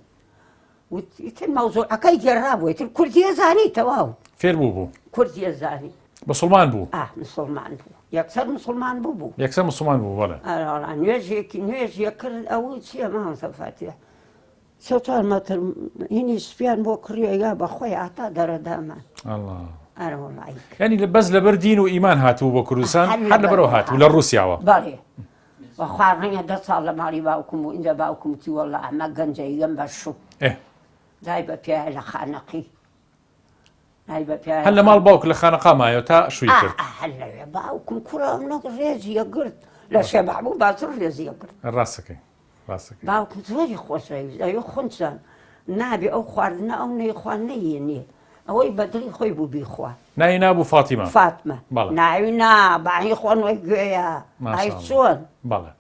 وتر مەوزوعەکەی گێڕا بوو تر کوردیە زانی تەواو فێر بوو کوردیە زانی مسلمان بوو مسلمان بوو یەکسەر مسلمان بوو یەکسەر مسلمان بوو بەڵێ نوێژێکی ئەوەی چییە مامۆستا فاتیحە 3-4 مەتر هینی سپیان بۆ کڕیەگا بە خۆی ئاتا دەرەدامان ینی بەس لەبەر دین و ئیمان هاتوو بۆ کوردستان هەر لەبەرەوە هاتوو لە رووسیاوە بەڵێ بەخوا ڕەنگە 10 ساڵ لە ماڵی باوکم و ئینجا باوکمتی وەڵا ئەمە گەنجەیگەم بەشوو دای بە پیاە لە خانەقی هەر لە ماڵ باوک لە خانەقا مایەوە تا شووی کرد هەلەوێ باوکم کوڕە ڕێزیە گرت لە شێبع بوو باتر ڕێزیە کرد ڕاستەکەی باوکم زۆری خۆشەویست ئەوێ خونچان نابێ ئەو خواردنە ئەو نەیخوا نەیێنێ ئەوەی بەدڵی خۆی بوو بیخوا ناوی نابوو فاتیمە ناوی باهی خۆنەوەی گوێیە ئای چۆن بەڵێ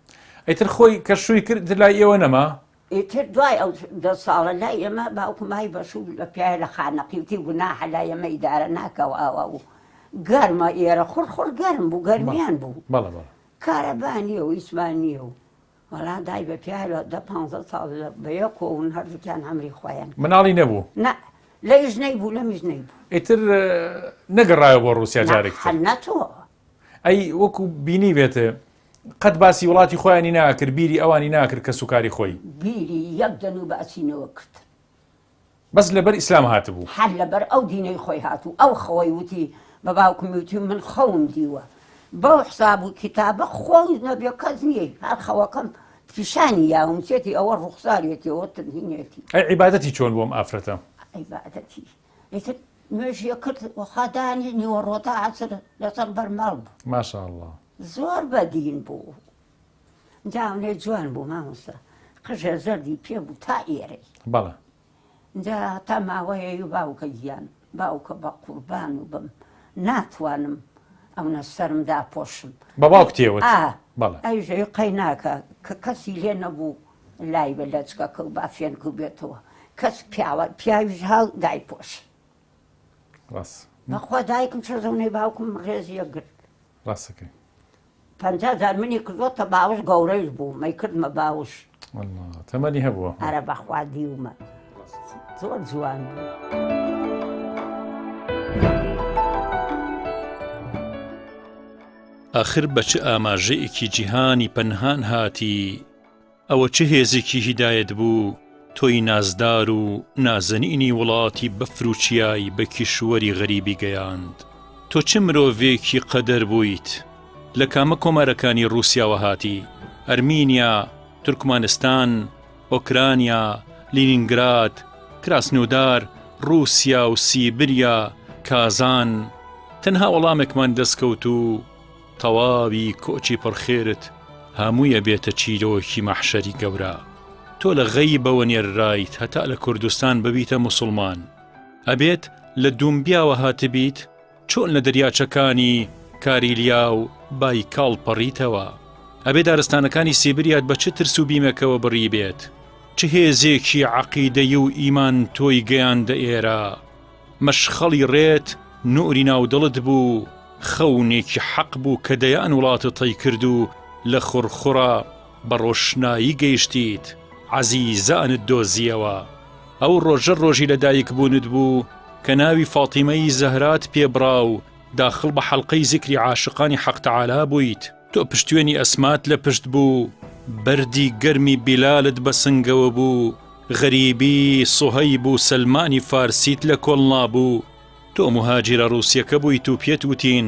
ئەیتر خۆی کە شووی کرد لای ئێوە نەما ئیتر دوای ئەو 10 ساڵە لای ئێمە باوکمای بەشوو لە پیاە لە خانەقیوتی گوناحە لای ئێمە ئیدارە ناکەوە ئاوا و گەرمە ئێرە خۆر گەرم بوو گەرمیان بوو کارەبانیە و ئیسمانیە و وەڵا دای بە پیاە لە 10-15 ساڵ بەیەکۆون هەردووکیان هەمری خۆیان مناڵی نەبوو لە ژنەی بوو لە میژنەی بوو ئیتر نەگەڕایە بۆ رووسیا جارێک نەتەوە ئەی وەکو بینی بێتە قەت باسی وڵاتی خۆیانی ناکرد بیری ئەوانی ناکرد کە سوکاری خۆی بیری یەک دەن و باسینەوە کرد بەس لەبەر ئیسلام هاتبوو هەر لەبەر ئەو دینەی خۆی هاتوو ئەو خەوەی وتی بە باوکمی وتی من خەوم دیوە بەو حساب و کتابە خۆی نەبێ کەس نییە هەر خەوەکەم پیشانی یاوم چێتی ئەوە ڕوخسارێتیەوە تنهینێتی ئەی عیبادەتی چۆن بۆم ئافرەتە عیبادەتی ئێتر نوێژیە کرد وەخادانی نیوەڕۆتە عەسر لەسەر بەرمەڵ بوو ماشاءالله زۆر بەدین بوو جاونێ جوان بوو مامۆستا قژە زەردی پێ بوو تا ئێرەی بەڵێ جا تا ماوەیە و باوکە گیان باوکە بە قوربان و بم ناتوانم ئەوە سەرم داپۆشم بە باوک تێوت ئەیژەی قەی ناکە کە کەسی لێ نەبوو لای بە لەچکەکە و با فێنکە بێتەوە کەس پیاویش هەڵ دایپۆش بەخوا دایکم چۆزەونەی باوکم ڕێزیە گرت ڕاستەکەی 50,000 منی کردوتە باوش گەورەیش بوو مەی کردمە باوش تەمەنی هەبووە ئەرە بەخوا دیومە زۆر جوان بوو. ئاخر بە چه ئاماژەیەکی جیهانی پەنهان هاتی ئەوە چه هێزێکی هیدایەت بوو تۆی نازدار و نازەنینی وڵاتی بەفروچیایی بە کیشوەری غەریبی گەیاند تۆ چه مرۆڤێکی قەدەر بوویت لە کامە کۆمارەکانی رووسیاوە هاتی ئەرمینیا تورکمانستان ئۆکرانیا لینینگراد کراسنۆدار رووسیا و سیبریا کازان تەنها وەڵامێکمان دەستکەوت و تەواوی کۆچی پڕخێرت هەموویە بێتە چیرۆکی مەحشەری گەورە تۆ لە غەیبەوە نێررایت هەتا لە کوردستان ببیتە موسڵمان ئەبێت لە دوومبیاوە هاتبیت چۆن لە دەریاچەکانی کاریلیا و بایکاڵ پەڕیتەوە ئەبێ دارستانەکانی سیبریات بە چ ترس و بیمەکەوە بڕی بێت چ هێزێکی عەقیدەی و ئیمان تۆی گەیاندە ئێرە مەشخەڵی ڕێت نووری ناودڵت بوو خەونێکی حەق بوو کە دەیان وڵاتت تەی کرد و لە خوڕخوڕە بە ڕۆشنایی گەیشتیت عەزیزانت دۆزیەوە ئەو ڕۆژە ڕۆژی لەدایک بوونت بوو کە ناوی فاتیمەی زەهرات پێبڕا و داخڵ بە حەڵقەی زیکری عاشقانی حەق تەعالا بوویت تۆ پشتوێنی ئەسمات لە پشت بوو بەردی گەرمی بیلالت بە سنگەوە بوو غەریبی سوهەیب و سەلمانی فارسیت لە کۆڵ نابوو تۆ مهاجرە ڕووسیەکە بوویت و پێت وتین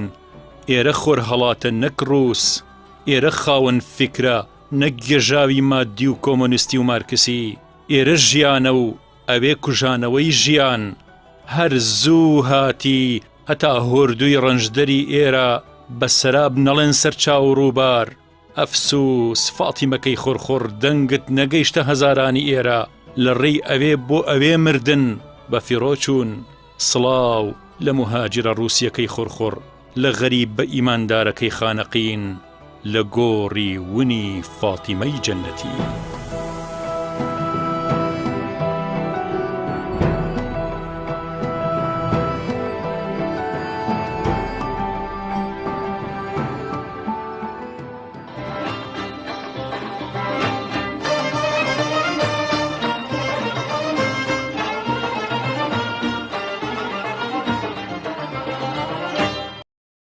ئێرە خۆر هەڵاتە نەک ڕووس ئێرە خاوەن فکرە نەک گێژاوی مادی و کۆمۆنیستی و مارکسی ئێرە ژیانە و ئەوێ کوژانەوەی ژیان هەر زوو هاتی هەتا هۆردووی ڕەنجدەری ئێرە بە سەراب نەڵێن سەرچاو ڕووبار ئەفسوس فاتیمەکەی خۆرخۆر دەنگت نەگەیشتە هەزارانی ئێرە لە ڕێی ئەوێ بۆ ئەوێ مردن بە فیرۆچوون سڵاو لە مهاجرە ڕووسیەکەی خۆرخۆر لە غەریب بە ئیماندارەکەی خانەقین لە گۆڕی ونی فاتیمەی جەنەتی